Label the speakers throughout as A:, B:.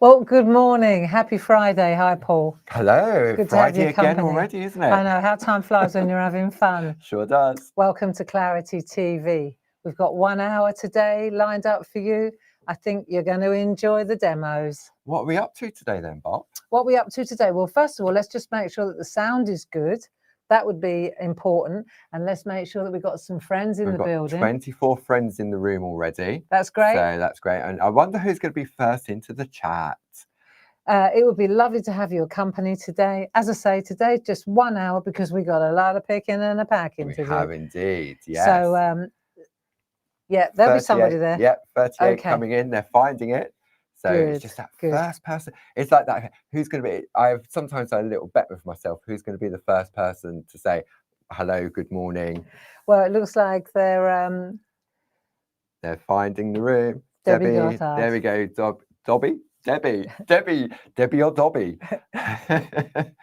A: Well, good morning. Happy Friday. Hi, Paul.
B: Hello.
A: Good to have
B: Friday
A: your
B: again
A: company.
B: already, isn't it?
A: I know how time flies when you're having fun.
B: Sure does.
A: Welcome to Clarity TV. We've got 1 hour today lined up for you. I think you're going to enjoy the demos.
B: What are we up to today then, Bob?
A: What are we up to today? Well, first of all, let's just make sure that the sound is good. That would be important. And let's make sure that we've got some friends in the building.
B: 24 friends in the room already.
A: That's great.
B: So that's great. And I wonder who's going to be first into the chat.
A: It would be lovely to have your company today. As I say, today's just 1 hour because we got a lot of picking and a packing to do.
B: We have indeed, yes.
A: So, yeah, there'll be somebody there.
B: Yep, 38
A: Okay.
B: coming in. They're finding it. So it's just that first person. It's like that. Who's going to be? I've sometimes a little bet with myself. Who's going to be the first person to say hello, good morning?
A: Well, it looks like they're
B: finding the room.
A: Debbie,
B: there we go. Dobby. Debbie or Dobby.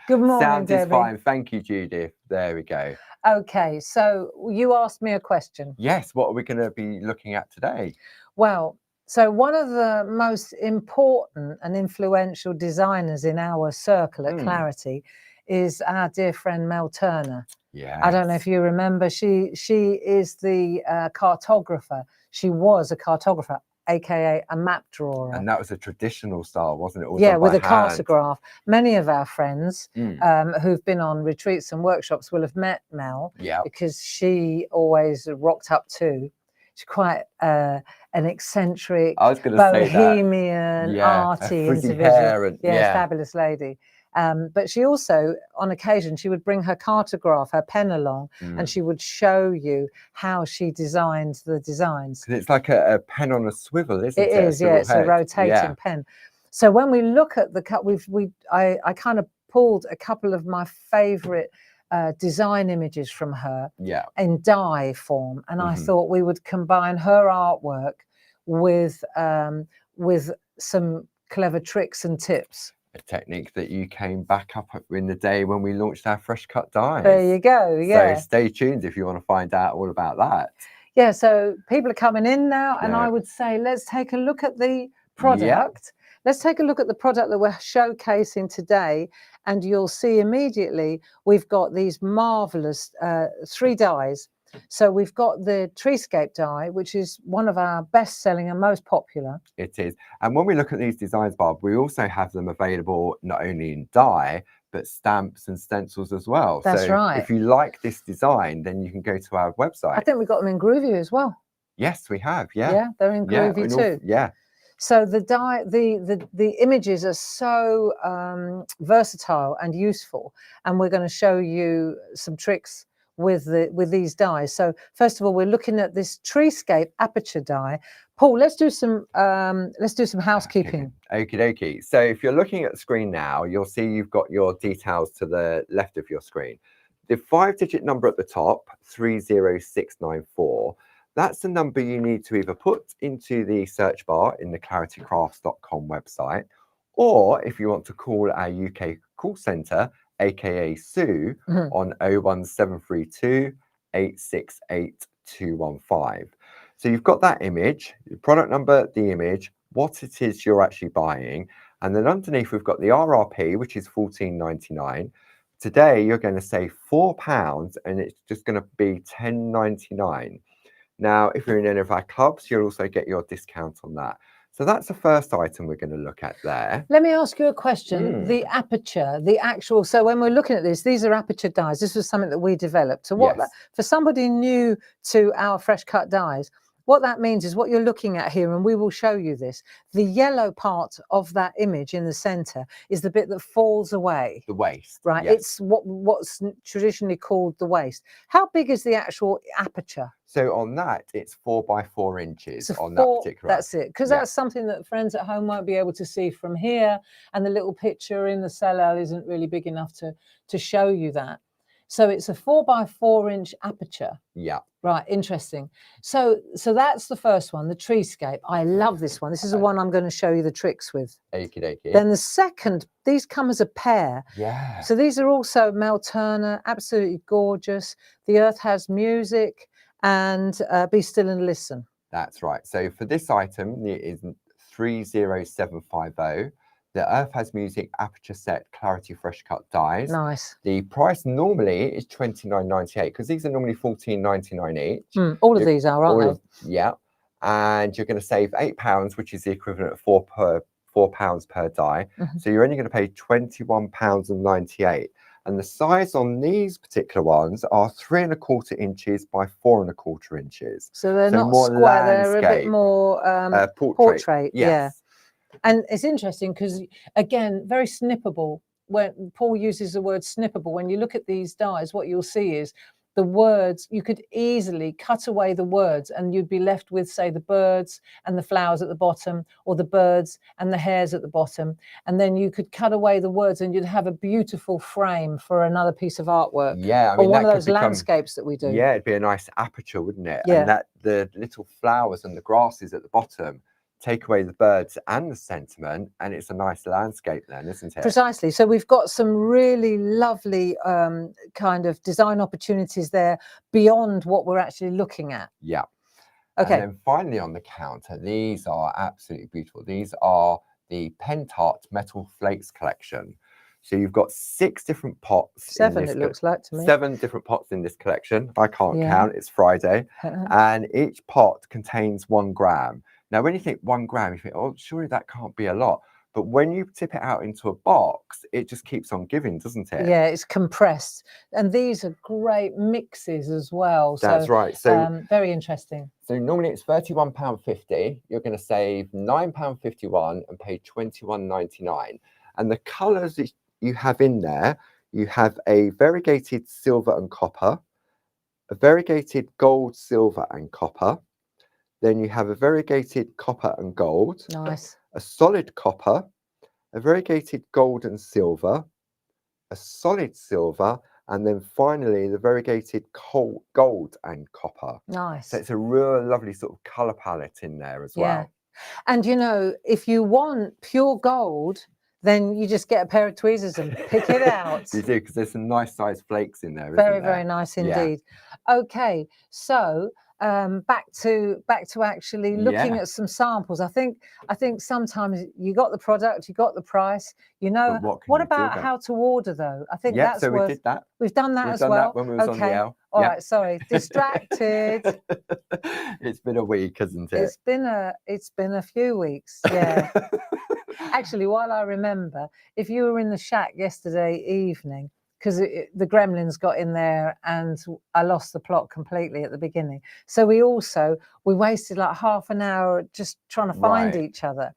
A: Good morning,
B: Sound
A: Debbie.
B: is fine. Thank you, Judith. There we go.
A: Okay, so you asked me a question.
B: Yes, what are we going to be looking at today?
A: Well, so one of the most important and influential designers in our circle at Clarity is our dear friend Mel Turner.
B: Yeah.
A: I don't know if you remember, she is the cartographer. She was a cartographer, aka a map drawer.
B: And that was a traditional style, wasn't it? All
A: yeah,
B: done
A: with
B: by
A: a cartograph. Many of our friends who've been on retreats and workshops will have met Mel, because she always rocked up too. She's quite an eccentric, bohemian, arty individual. Fabulous lady. But she also, on occasion, she would bring her cartograph, her pen along, and she would show you how she designed the designs.
B: It's like a pen on a swivel, isn't it?
A: It is, yeah. It's a rotating pen. So when we look at the cut, I kind of pulled a couple of my favourite design images from her in die form, and I thought we would combine her artwork with some clever tricks and tips.
B: A technique that you came back up in the day when we launched our fresh cut dies.
A: There you go. Yeah.
B: So stay tuned if you want to find out all about that.
A: Yeah. So people are coming in now, and I would say let's take a look at the product. Yep. Let's take a look at the product that we're showcasing today, and you'll see immediately we've got these marvelous 3 dies. So we've got the Treescape die, which is one of our best-selling and most popular.
B: It is. And when we look at these designs, Bob, we also have them available not only in die, but stamps and stencils as well.
A: That's right.
B: If you like this design, then you can go to our website.
A: I think we've got them in groovy as well.
B: Yes, we have. Yeah.
A: Yeah, they're in groovy too.
B: Yeah.
A: So the die, the images are so versatile and useful, and we're going to show you some tricks with these dies. So first of all, we're looking at this Treescape Aperture die. Paul, let's do some housekeeping.
B: Okie dokie. So if you're looking at the screen now, you'll see you've got your details to the left of your screen. The 5-digit number at the top, 30694. That's the number you need to either put into the search bar in the claritycrafts.com website, or if you want to call our UK call centre, aka Sue, on 01732 868 215. So you've got that image, your product number, the image, what it is you're actually buying, and then underneath we've got the RRP, which is $14.99. Today you're going to save £4, and it's just going to be $10.99. Now, if you're in any of our clubs, you'll also get your discount on that. So that's the first item we're going to look at there.
A: Let me ask you a question. The Aperture, the actual, so when we're looking at this, these are Aperture dies. This was something that we developed. So what for somebody new to our fresh cut dies, what that means is what you're looking at here, and we will show you this. The yellow part of that image in the center is the bit that falls away.
B: The waist.
A: Right. Yes. It's what's traditionally called the waist. How big is the actual aperture?
B: So on that, it's 4 by 4 inches on that particular.
A: That's it. Because that's something that friends at home won't be able to see from here. And the little picture in the cellar isn't really big enough to show you that. So it's a 4 by 4 inch aperture.
B: Yeah.
A: Right, interesting. So that's the first one, the Treescape. I love this one. This is the one I'm going to show you the tricks with.
B: Okie dokie.
A: Then the second, these come as a pair.
B: Yeah.
A: So these are also Mel Turner, absolutely gorgeous. The Earth Has Music and Be Still and Listen.
B: That's right. So for this item, it is 30750. The Earth Has Music Aperture Set Clarity Fresh Cut dies.
A: Nice.
B: The price normally is £29.98 because these are normally £14.99 each.
A: All of these are, aren't
B: they? Yeah. And you're going to save £8, which is the equivalent of £4 per die. So you're only going to pay £21.98. And the size on these particular ones are 3 1/4 inches by 4 1/4 inches.
A: So they're not
B: more
A: square,
B: landscape.
A: they're a bit more portrait.
B: Yes.
A: Yeah. And it's interesting because, again, very snippable. When Paul uses the word snippable, when you look at these dies, what you'll see is the words, you could easily cut away the words and you'd be left with, say, the birds and the flowers at the bottom, or the birds and the hares at the bottom. And then you could cut away the words and you'd have a beautiful frame for another piece of artwork.
B: Yeah, I mean,
A: or one of those landscapes that we do.
B: Yeah, it'd be a nice aperture, wouldn't it?
A: Yeah.
B: And that the little flowers and the grasses at the bottom take away the birds and the sentiment, and it's a nice landscape then, isn't it?
A: Precisely. So we've got some really lovely kind of design opportunities there beyond what we're actually looking at.
B: Yeah.
A: Okay.
B: And then finally on the counter, these are absolutely beautiful. These are the Pentart Metal Flakes collection. So you've got 6 different pots.
A: 7, it looks like to me.
B: 7 different pots in this collection. I can't count. It's Friday. And each pot contains 1 gram. Now, when you think 1 gram, you think, oh, surely that can't be a lot. But when you tip it out into a box, it just keeps on giving, doesn't it?
A: Yeah, it's compressed. And these are great mixes as well.
B: That's right. So
A: very interesting.
B: So normally it's £31.50. You're going to save £9.51 and pay £21.99. And the colours that you have in there, you have a variegated silver and copper, a variegated gold, silver and copper. Then you have a variegated copper and gold.
A: Nice.
B: A solid copper, a variegated gold and silver, a solid silver, and then finally the variegated gold and copper.
A: Nice.
B: So it's a real lovely sort of colour palette in there as well.
A: And you know, if you want pure gold, then you just get a pair of tweezers and pick it out.
B: You do, because there's some nice sized flakes in there.
A: Very, very nice indeed. Okay, so back to actually looking at some samples. I think sometimes you got the product, you got the price, you know. What about how to order though? I think that's
B: so we did that.
A: We've done that as well.
B: That when we was on the L.
A: All right, sorry, distracted.
B: It's been a week, hasn't it?
A: It's been a few weeks. Yeah. Actually, while I remember, if you were in the shack yesterday evening, because the gremlins got in there and I lost the plot completely at the beginning. So we wasted like half an hour just trying to find each other.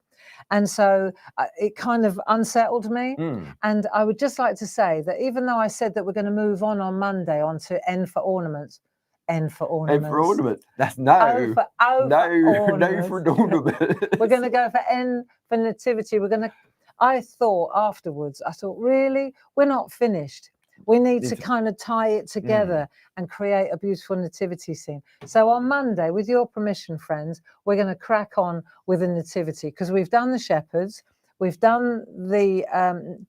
A: And so it kind of unsettled me. And I would just like to say that even though I said that we're going to move on Monday onto N for ornaments. N for ornaments.
B: N for ornaments. That's no.
A: For
B: ornaments.
A: We're going to go for N for nativity. I thought afterwards, really, we're not finished. We need to kind of tie it together and create a beautiful nativity scene. So on Monday, with your permission, friends, we're going to crack on with a nativity, because we've done the shepherds, we've done the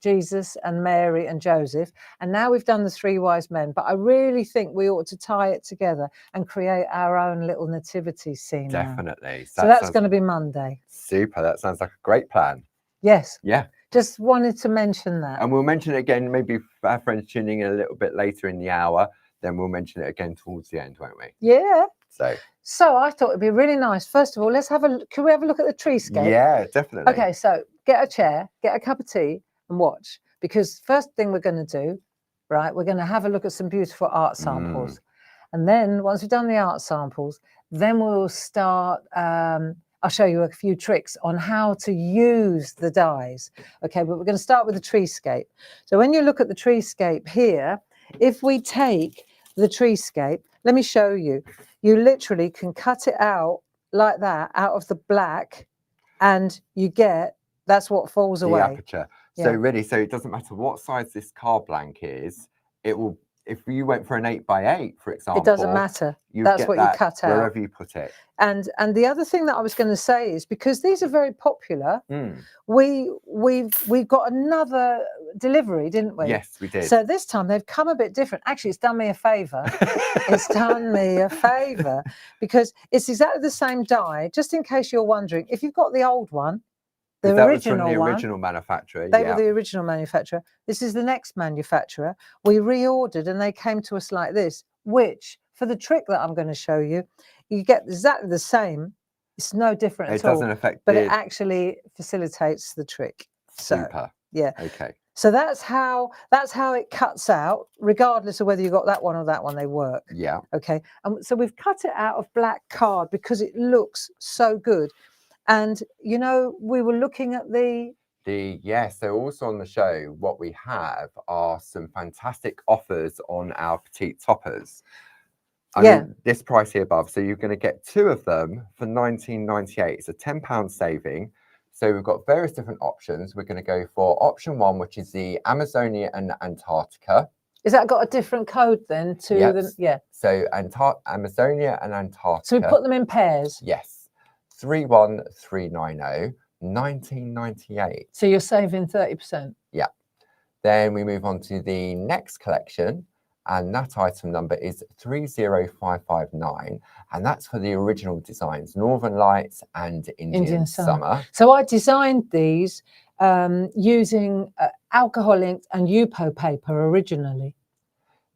A: Jesus and Mary and Joseph, and now we've done the 3 wise men. But I really think we ought to tie it together and create our own little nativity scene.
B: Definitely.
A: So that's going to be Monday.
B: Super. That sounds like a great plan.
A: Yes.
B: Yeah.
A: Just wanted to mention that.
B: And we'll mention it again, maybe for our friends tuning in a little bit later in the hour, then we'll mention it again towards the end, won't we?
A: Yeah.
B: So
A: I thought it'd be really nice. First of all, can we have a look at the treescape?
B: Yeah, definitely.
A: Okay, so get a chair, get a cup of tea and watch. Because first thing we're going to do, right, we're going to have a look at some beautiful art samples. And then once we've done the art samples, then we'll start... I'll show you a few tricks on how to use the dies. Okay, but we're going to start with the treescape. So when you look at the treescape here, if we take the treescape, let me show you. You literally can cut it out like that, out of the black, and you get, that's what falls away.
B: The aperture. So really, so it doesn't matter what size this card blank is, it will, if you went for an 8x8, for example,
A: it doesn't matter. That's what you cut out.
B: Wherever you put it.
A: And the other thing that I was going to say is, because these are very popular, we've got another delivery, didn't we?
B: Yes, we did.
A: So this time they've come a bit different. Actually, it's done me a favour. It's done me a favour, because it's exactly the same die. Just in case you're wondering, if you've got the old one, The
B: that was from
A: original
B: the
A: one.
B: original manufacturer.
A: They were the original manufacturer. This is the next manufacturer. We reordered and they came to us like this, which for the trick that I'm going to show you, you get exactly the same. It's no different at all. It doesn't affect, but it actually facilitates the trick.
B: Super.
A: So, yeah.
B: Okay.
A: So that's how it cuts out, regardless of whether you got that one or that one. They work.
B: Yeah.
A: Okay. And so we've cut it out of black card because it looks so good. And you know, we were looking at
B: so also on the show, what we have are some fantastic offers on our petite toppers. I mean, this price here above, so you're going to get 2 of them for £19.98. It's a £10 saving. So we've got various different options. We're going to go for option 1, which is the Amazonia and Antarctica.
A: Is that got a different code then to the? Yeah.
B: So Amazonia and Antarctica.
A: So we put them in pairs.
B: Yes. 31390, 1998.
A: So you're saving 30%.
B: Yeah. Then we move on to the next collection, and that item number is 30559, and that's for the original designs, Northern Lights and Indian Summer.
A: So I designed these using alcohol ink and Yupo paper originally.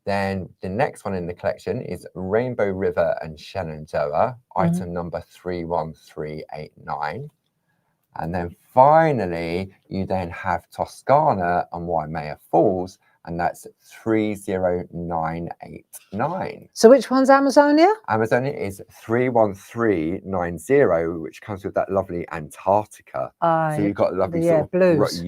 B: Then the next one in the collection is Rainbow River and Shenandoah, item number 31389. And then finally, you then have Toscana and Waimea Falls, and that's 30989.
A: So which one's Amazonia?
B: Amazonia is 31390, which comes with that lovely Antarctica. So you've got lovely sort of
A: blues.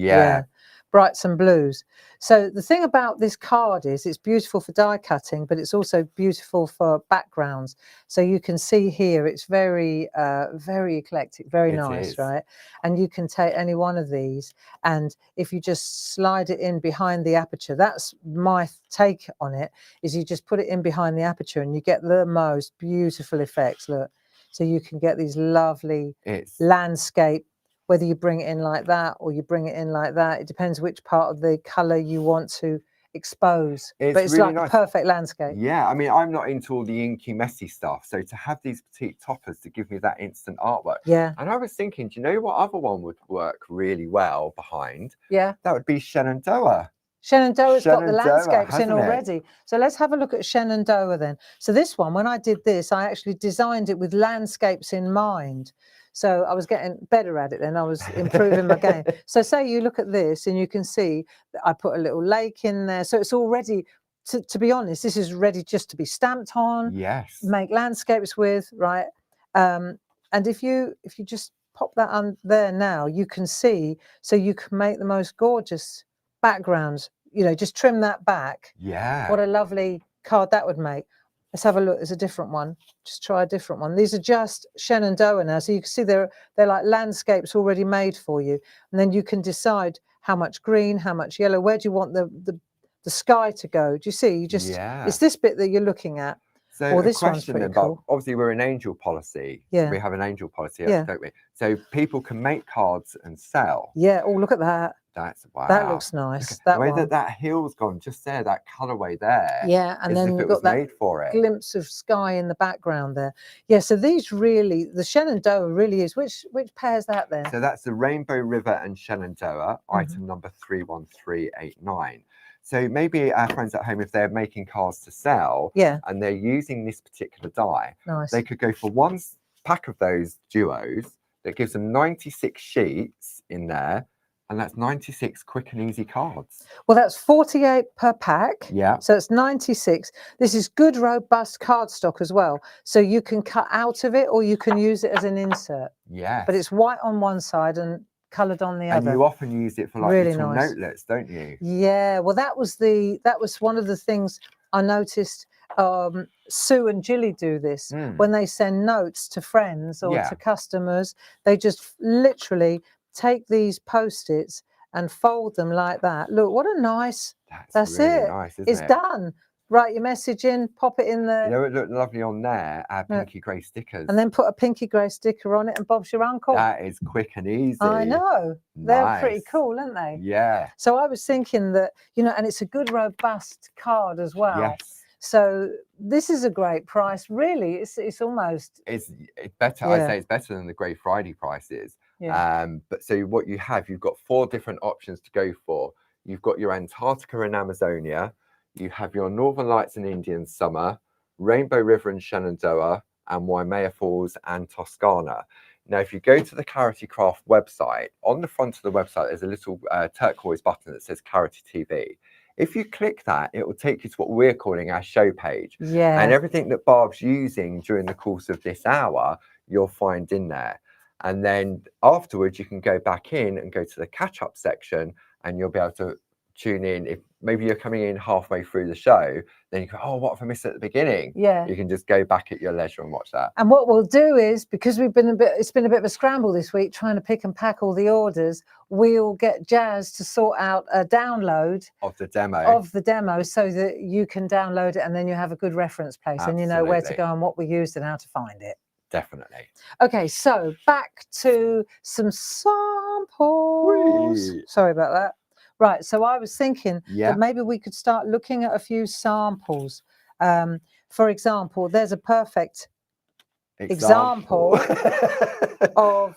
A: Brights and blues. So the thing about this card is it's beautiful for die cutting, but it's also beautiful for backgrounds. So you can see here it's very very eclectic, very nice, right? And you can take any one of these, and if you just slide it in behind the aperture, that's my take on it, is you just put it in behind the aperture and you get the most beautiful effects. Look, so you can get these lovely landscape, whether you bring it in like that or you bring it in like that. It depends which part of the colour you want to expose. But it's really like a perfect landscape.
B: Yeah, I mean, I'm not into all the inky, messy stuff. So to have these petite toppers to give me that instant artwork.
A: Yeah.
B: And I was thinking, do you know what other one would work really well behind?
A: Yeah.
B: That would be Shenandoah.
A: Shenandoah's got the landscapes in already. So let's have a look at Shenandoah then. So this one, when I did this, I actually designed it with landscapes in mind. So I was getting better at it then. I was improving my game. So say you look at this and you can see that I put a little lake in there. So it's already, to be honest, this is ready just to be stamped on.
B: Yes.
A: Make landscapes with, right? And if you just pop that on there now, you can see, so you can make the most gorgeous backgrounds. You know, just trim that back.
B: Yeah.
A: What a lovely card that would make. Let's have a look. There's a different one. Just try a different one. These are just Shenandoah now. So you can see they're like landscapes already made for you. And then you can decide how much green, how much yellow. Where do you want the sky to go? Do you see? You just, it's this bit that you're looking at.
B: So this one's pretty cool. Obviously, we're an angel policy.
A: Yeah.
B: We have an angel policy, don't we? So people can make cards and sell.
A: Yeah. Oh, look at that.
B: That's wow.
A: That looks nice.
B: The way that hill's gone, just there, that colourway there.
A: Yeah, and then you've got that glimpse of sky in the background there. Yeah, so these really, the Shenandoah really is. Which pair's that then?
B: So that's the Rainbow River and Shenandoah, item number 31389. So maybe our friends at home, if they're making cards to sell, and they're using this particular die, they could go for one pack of those duos that gives them 96 sheets in there. And that's 96 quick and easy cards.
A: Well, that's 48 per pack.
B: Yeah.
A: So it's 96. This is good, robust cardstock as well. So you can cut out of it or you can use it as an insert.
B: Yeah.
A: But it's white on one side and coloured on the other.
B: And you often use it for like really little notelets, don't you?
A: Yeah. Well, that was one of the things I noticed. Sue and Jilly do this when they send notes to friends or to customers. They just literally take these Post-its and fold them like that. Look, what a nice, that's really it.
B: Nice, isn't
A: it's done. Write your message in, pop it in there.
B: You know, it looked lovely on there, our pinky grey stickers.
A: And then put a pinky grey sticker on it and Bob's your uncle.
B: That is quick and easy.
A: I know. They're pretty cool, aren't they?
B: Yeah.
A: So I was thinking that, you know, and it's a good, robust card as well.
B: Yes.
A: So this is a great price. Really, it's almost...
B: It's better. I'd say it's better than the Grey Friday prices. But so what you have, you've got 4 different options to go for. You've got your Antarctica and Amazonia, you have your Northern Lights and Indian Summer, Rainbow River and Shenandoah, and Waimea Falls and Toscana. Now, if you go to the Clarity Craft website, on the front of the website, there's a little turquoise button that says Clarity TV. If you click that, it will take you to what we're calling our show page. And everything that Barb's using during the course of this hour, you'll find in there. And then afterwards, you can go back in and go to the catch-up section, and you'll be able to tune in. If maybe you're coming in halfway through the show, then you go, oh, what have I missed at the beginning? You can just go back at your leisure and watch that.
A: And what we'll do is, because it's been a bit of a scramble this week trying to pick and pack all the orders, we'll get Jazz to sort out a download
B: of the demo
A: so that you can download it, and then you have a good reference place and you know where to go and what we used and how to find it.
B: Definitely.
A: Okay, so back to some samples. Sorry about that. Right, so I was thinking that maybe we could start looking at a few samples. For example, there's a perfect example of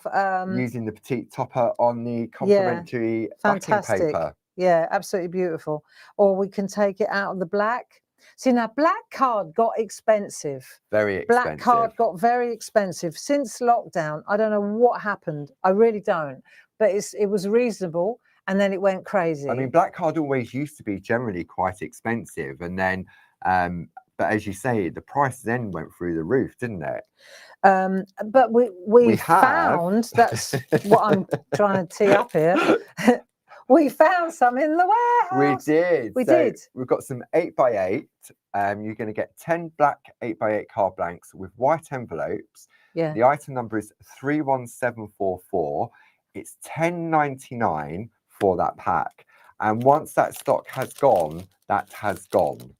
B: using the petite topper on the complementary backing paper.
A: Yeah, absolutely beautiful. Or we can take it out of the black. See, now black card got expensive.
B: Very expensive.
A: Black card got very expensive since lockdown. I don't know what happened. I really don't. But it was reasonable, and then it went crazy.
B: I mean, black card always used to be generally quite expensive, and then, but as you say, the price then went through the roof, didn't it?
A: But we found, that's what I'm trying to tee up here. We found some in the warehouse.
B: We did.
A: We did.
B: We've got some 8x8. You're going to get 10 black 8x8 card blanks with white envelopes.
A: Yeah.
B: The item number is 31744. It's $10.99 for that pack. And once that stock has gone, that has gone.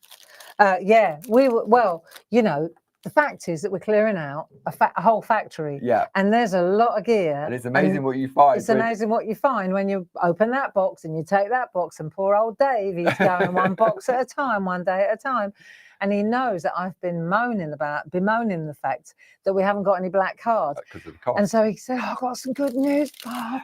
A: Yeah, well, you know, the fact is that we're clearing out a whole factory.
B: Yeah.
A: And there's a lot of gear.
B: And it's amazing what you find.
A: It's amazing what you find when you open that box and you take that box, and poor old Dave, he's going one box at a time, one day at a time. And he knows that I've been bemoaning the fact that we haven't got any black cards.
B: Because of the cost.
A: And so he said, I've got some good news, Bob.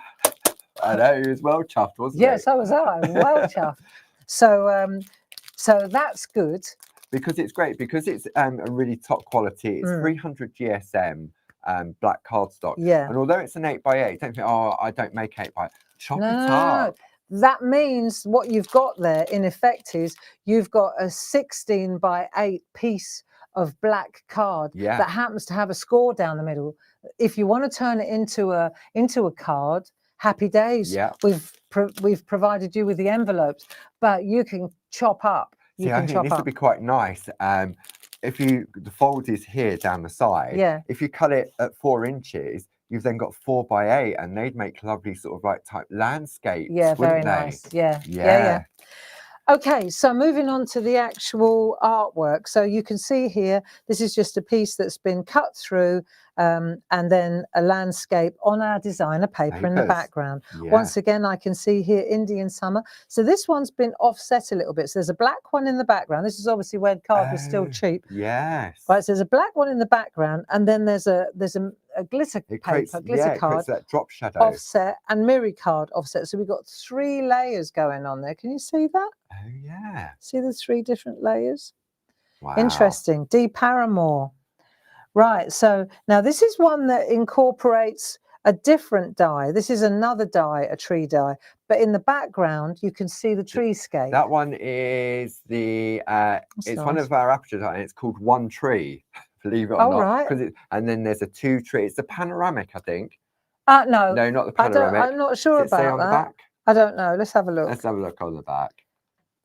B: I know, he was well chuffed, wasn't he?
A: Yeah, so was I. Well chuffed. So that's good.
B: Because it's great, because it's a really top quality. It's 300 GSM black cardstock.
A: Yeah.
B: And although it's an 8x8, don't think, oh, I don't make 8x8. Chop it up.
A: That means what you've got there, in effect, is you've got a 16x8 piece of black card that happens to have a score down the middle. If you want to turn it into a card, happy days.
B: Yeah.
A: We've provided you with the envelopes, but you can chop up.
B: See, I think this would be quite nice. If the fold is here down the side.
A: Yeah.
B: If you cut it at 4 inches, you've then got 4x8, and they'd make lovely sort of like type landscapes.
A: Yeah, very
B: they?
A: nice. Yeah. Okay, so moving on to the actual artwork. So you can see here, this is just a piece that's been cut through, and then a landscape on our designer paper in the background.
B: Yeah.
A: Once again, I can see here Indian Summer. So this one's been offset a little bit. So there's a black one in the background. This is obviously when card was still cheap.
B: Yes.
A: Right, so there's a black one in the background, and then there's a glitter paper, glitter card,
B: that drop shadow
A: offset, and mirror card offset. So we've got 3 layers going on there. Can you see that?
B: Oh yeah.
A: See the 3 different layers?
B: Wow.
A: Interesting. D. Paramore. Right. So now this is one that incorporates a different die. This is another die, a tree die. But in the background, you can see the treescape.
B: That one is the it's one of our Aperture die, and it's called One Tree. Believe it or not.
A: Right.
B: And then there's a 2 tree. It's the panoramic, I think.
A: No.
B: No, not the panoramic.
A: I'm not sure about
B: on
A: that.
B: The back?
A: I don't know. Let's have a look.
B: Let's have a look on the back.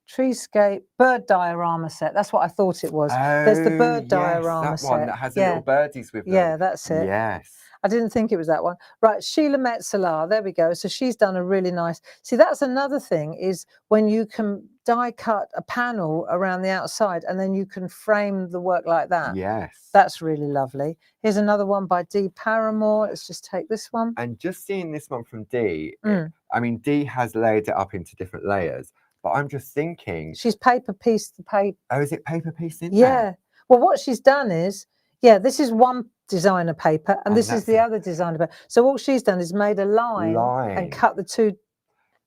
A: Treescape bird diorama set. That's what I thought it was. There's the bird diorama set.
B: That one that has the little birdies with them.
A: Yeah, that's it.
B: Yes.
A: I didn't think it was that one. Right, Sheila Metzeler, there we go. So she's done a really nice, see, that's another thing, is when you can die cut a panel around the outside and then you can frame the work like that.
B: Yes.
A: That's really lovely. Here's another one by D. Paramore. Let's just take this one.
B: And just seeing this one from D, I mean, D has layered it up into different layers, but I'm just thinking.
A: She's paper pieced the paper.
B: Oh, is it paper pieced in
A: there? Well, what she's done is, Yeah, this is one designer paper, and this is the other designer paper. So all she's done is made a line and cut the two.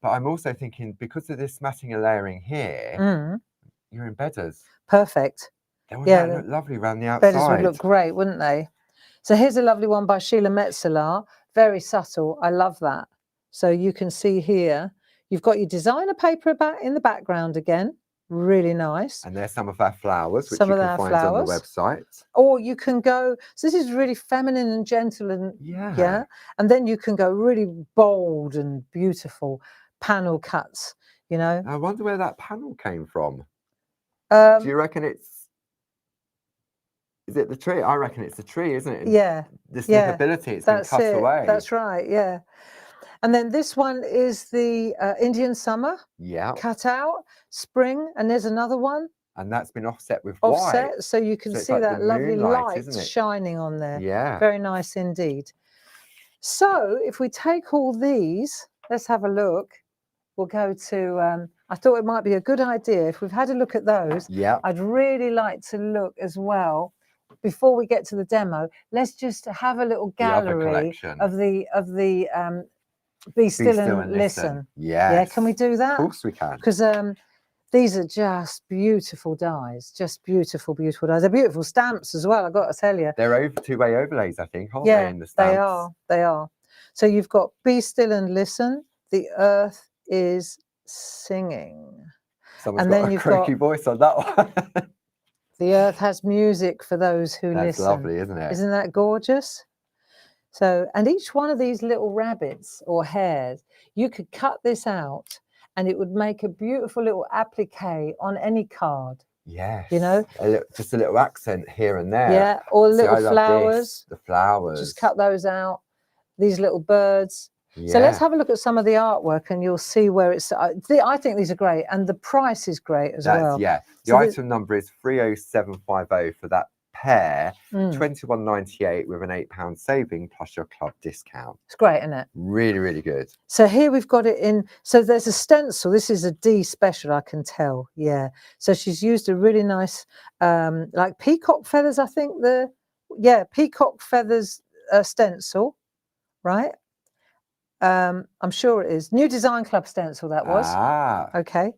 B: But I'm also thinking, because of this matting and layering here, your embedders.
A: Perfect.
B: They would look lovely around the outside.
A: Embedders would look great, wouldn't they? So here's a lovely one by Sheila Metzeler. Very subtle. I love that. So you can see here, you've got your designer paper in the background again. Really nice.
B: And there's some of our flowers, which you can find on the website.
A: Or you can go, so this is really feminine and gentle, and and then you can go really bold and beautiful panel cuts, you know.
B: I wonder where that panel came from. Do you reckon is it the tree? I reckon it's the tree, isn't it?
A: Yeah.
B: The snippability, it's been cut away.
A: That's right, yeah. And then this one is the Indian summer.
B: Yeah.
A: Cut out, spring, and there's another one.
B: And that's been offset with white.
A: So you can see like that lovely light shining on there.
B: Yeah.
A: Very nice indeed. So if we take all these, let's have a look. We'll go to, I thought it might be a good idea if we've had a look at those.
B: Yeah.
A: I'd really like to look as well, before we get to the demo, let's just have a little gallery of the Be Still and Listen.
B: Yeah.
A: Can we do that?
B: Of course we can.
A: Because these are just beautiful dies, just beautiful, beautiful dies. They're beautiful stamps as well, I've got to tell you.
B: They're two-way overlays, I think, aren't they, in the stamps?
A: They are. So you've got Be Still and Listen, the earth is singing.
B: Someone's got a croaky voice on that one.
A: The earth has music for those who listen.
B: That's lovely, isn't it?
A: Isn't that gorgeous? So, and each one of these little rabbits or hares, you could cut this out and it would make a beautiful little applique on any card.
B: Yes.
A: You know?
B: Just a little accent here and there.
A: Yeah, or little flowers.
B: The flowers.
A: Just cut those out. These little birds. Yeah. So let's have a look at some of the artwork and you'll see where it's, I think these are great, and the price is great as well.
B: Yeah, the item number is 30750 for that pair, £21.98 with an £8 saving plus your club discount.
A: It's great, isn't it?
B: Really, really good.
A: So here we've got it in, so there's a stencil. This is a D special, I can tell. Yeah. So she's used a really nice, like peacock feathers, I think peacock feathers stencil, right? I'm sure it is. New Design Club stencil, that was. Okay.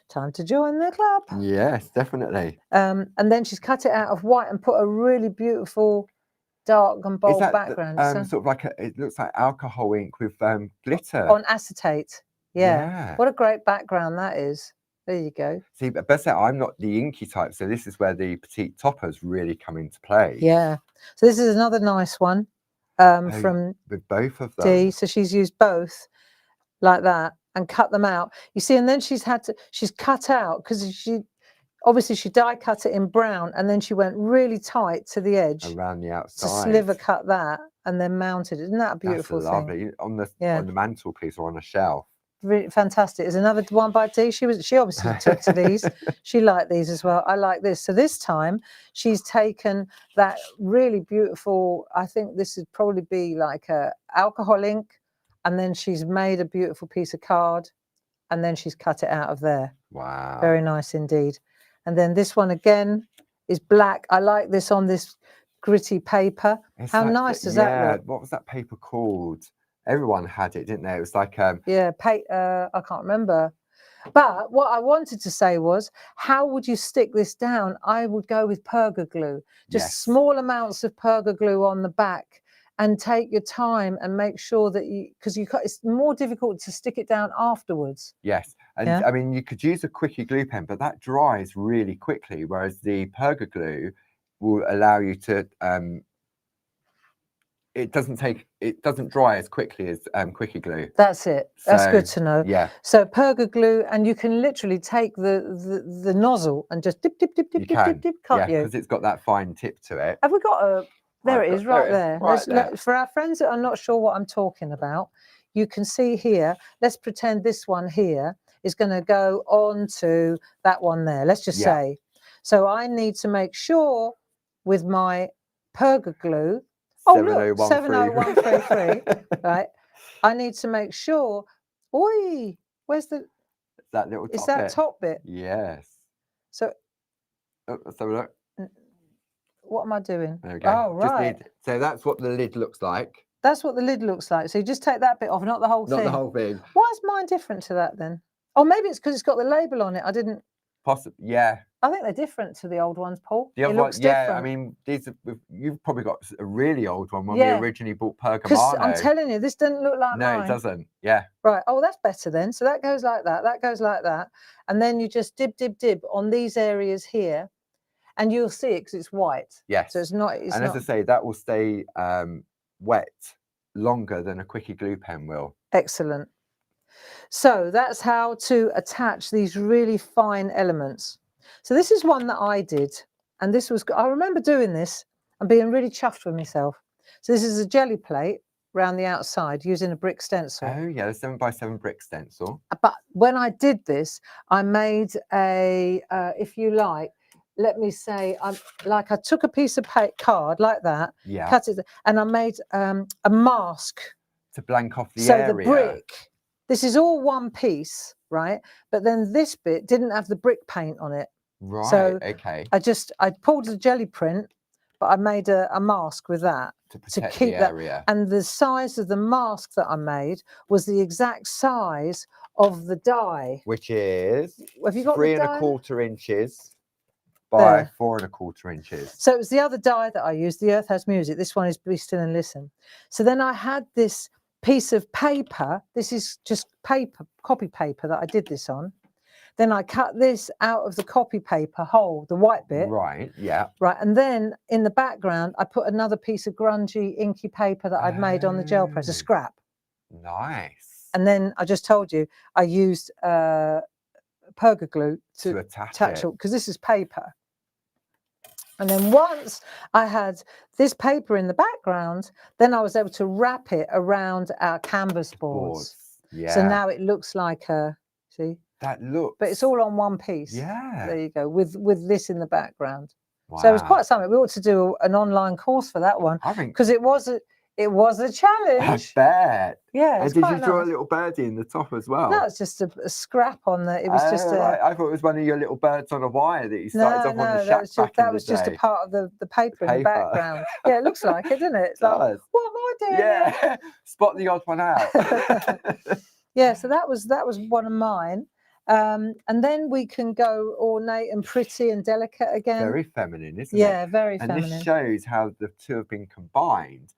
A: Time to join the club.
B: Yes, definitely.
A: And then she's cut it out of white and put a really beautiful dark and bold background.
B: Sort of like it looks like alcohol ink with glitter.
A: On acetate. Yeah. What a great background that is. There you go.
B: See, but I'm not the inky type, so this is where the petite toppers really come into play.
A: Yeah. So this is another nice one. From
B: with both of them.
A: D, so she's used both like that and cut them out. You see, and then she's cut out because she die cut it in brown, and then she went really tight to the edge
B: around the outside.
A: To sliver cut that and then mounted it. Isn't that a beautiful thing?
B: Lovely on the mantelpiece or on a shelf.
A: Really fantastic. There's another one by D. She obviously took to these. She liked these as well. I like this. So this time she's taken that really beautiful, I think this would probably be like a alcohol ink, and then she's made a beautiful piece of card, and then she's cut it out of there.
B: Wow.
A: Very nice indeed. And then this one again is black. I like this on this gritty paper. How nice does that look?
B: What was that paper called? Everyone had it, didn't they? It was like I
A: can't remember. But what I wanted to say was, how would you stick this down? I would go with perga glue, just small amounts of perga glue on the back, and take your time and make sure that it's more difficult to stick it down afterwards.
B: Yes, and I mean you could use a quickie glue pen, but that dries really quickly, whereas the perga glue will allow you to it doesn't dry as quickly as quickie glue.
A: That's it. That's good to know.
B: Yeah.
A: So perga glue, and you can literally take the nozzle and just dip, can't you?
B: Yeah, because it's got that fine tip to it.
A: Have we got a? There it is, right there. For our friends that are not sure what I'm talking about, you can see here. Let's pretend this one here is going to go on to that one there. Let's just say. So I need to make sure with my perga glue. Oh, look, 70133, right? I need to make sure. Oi, where's
B: that little top bit?
A: Is that top bit?
B: Yes.
A: So,
B: let's have a look.
A: what am I doing?
B: There we go.
A: Oh, right.
B: So that's what the lid looks like.
A: That's what the lid looks like. So you just take that bit off, not the whole thing.
B: Not the whole thing.
A: Why is mine different to that then? Oh, maybe it's because it's got the label on it. I didn't.
B: Possibly, yeah.
A: I think they're different to the old ones, Paul.
B: The other
A: it looks
B: one, yeah.
A: different.
B: I mean, you've probably got a really old one when
A: Yeah.
B: we originally bought Pergamano.
A: Because I'm telling you, this doesn't look like mine.
B: No, it doesn't. Yeah.
A: Right. Oh, that's better then. So that goes like that. That goes like that. And then you just dib, dib, dib on these areas here. And you'll see it because it's white.
B: Yes.
A: So it's not. It's
B: and
A: not...
B: as I say, that will stay wet longer than a quickie glue pen will.
A: Excellent. So that's how to attach these really fine elements. So this is one that I did. And this was, I remember doing this and being really chuffed with myself. So this is a jelly plate around the outside using a brick stencil.
B: Oh yeah, the 7x7 brick stencil.
A: But when I did this, I made a, if you like, let me say, I took a piece of card like that, cut it, and I made a mask
B: to blank off the
A: area.
B: So
A: the brick, this is all one piece, right? But then this bit didn't have the brick paint on it.
B: Right.
A: So
B: okay.
A: I pulled the jelly print, but I made a mask with that
B: to keep
A: that
B: area.
A: And the size of the mask that I made was the exact size of the die,
B: which is
A: have you got
B: 3 1/4 inches by 4 1/4 inches.
A: So it was the other die that I used. The Earth Has Music. This one is Be Still and Listen. So then I had this piece of paper. This is just paper, copy paper that I did this on. Then I cut this out of the copy paper hole, the white bit.
B: Right, yeah.
A: Right, and then in the background, I put another piece of grungy, inky paper that I'd made on the gel press, a scrap.
B: Nice.
A: And then I just told you, I used perga glue to attach it, because this is paper. And then once I had this paper in the background, then I was able to wrap it around our canvas boards.
B: Yeah.
A: So now it looks like a, see?
B: That looks.
A: But it's all on one piece.
B: Yeah.
A: There you go, with this in the background.
B: Wow.
A: So it was quite something. We ought to do an online course for that one.
B: I think.
A: Because it was a challenge.
B: I bet.
A: Yeah.
B: And did you draw a little birdie in the top as well?
A: No, it's just a scrap on the. It was just a.
B: Right. I thought it was one of your little birds on a wire that you started off on the shack
A: that was just a part of the paper in the background. Yeah, it looks like it, doesn't it? It's like, what am I doing?
B: Yeah. Spot the odd one out.
A: Yeah, so that was one of mine. And then we can go ornate and pretty and delicate again.
B: Very feminine, isn't it?
A: Yeah, very feminine.
B: And this shows how the two have been combined,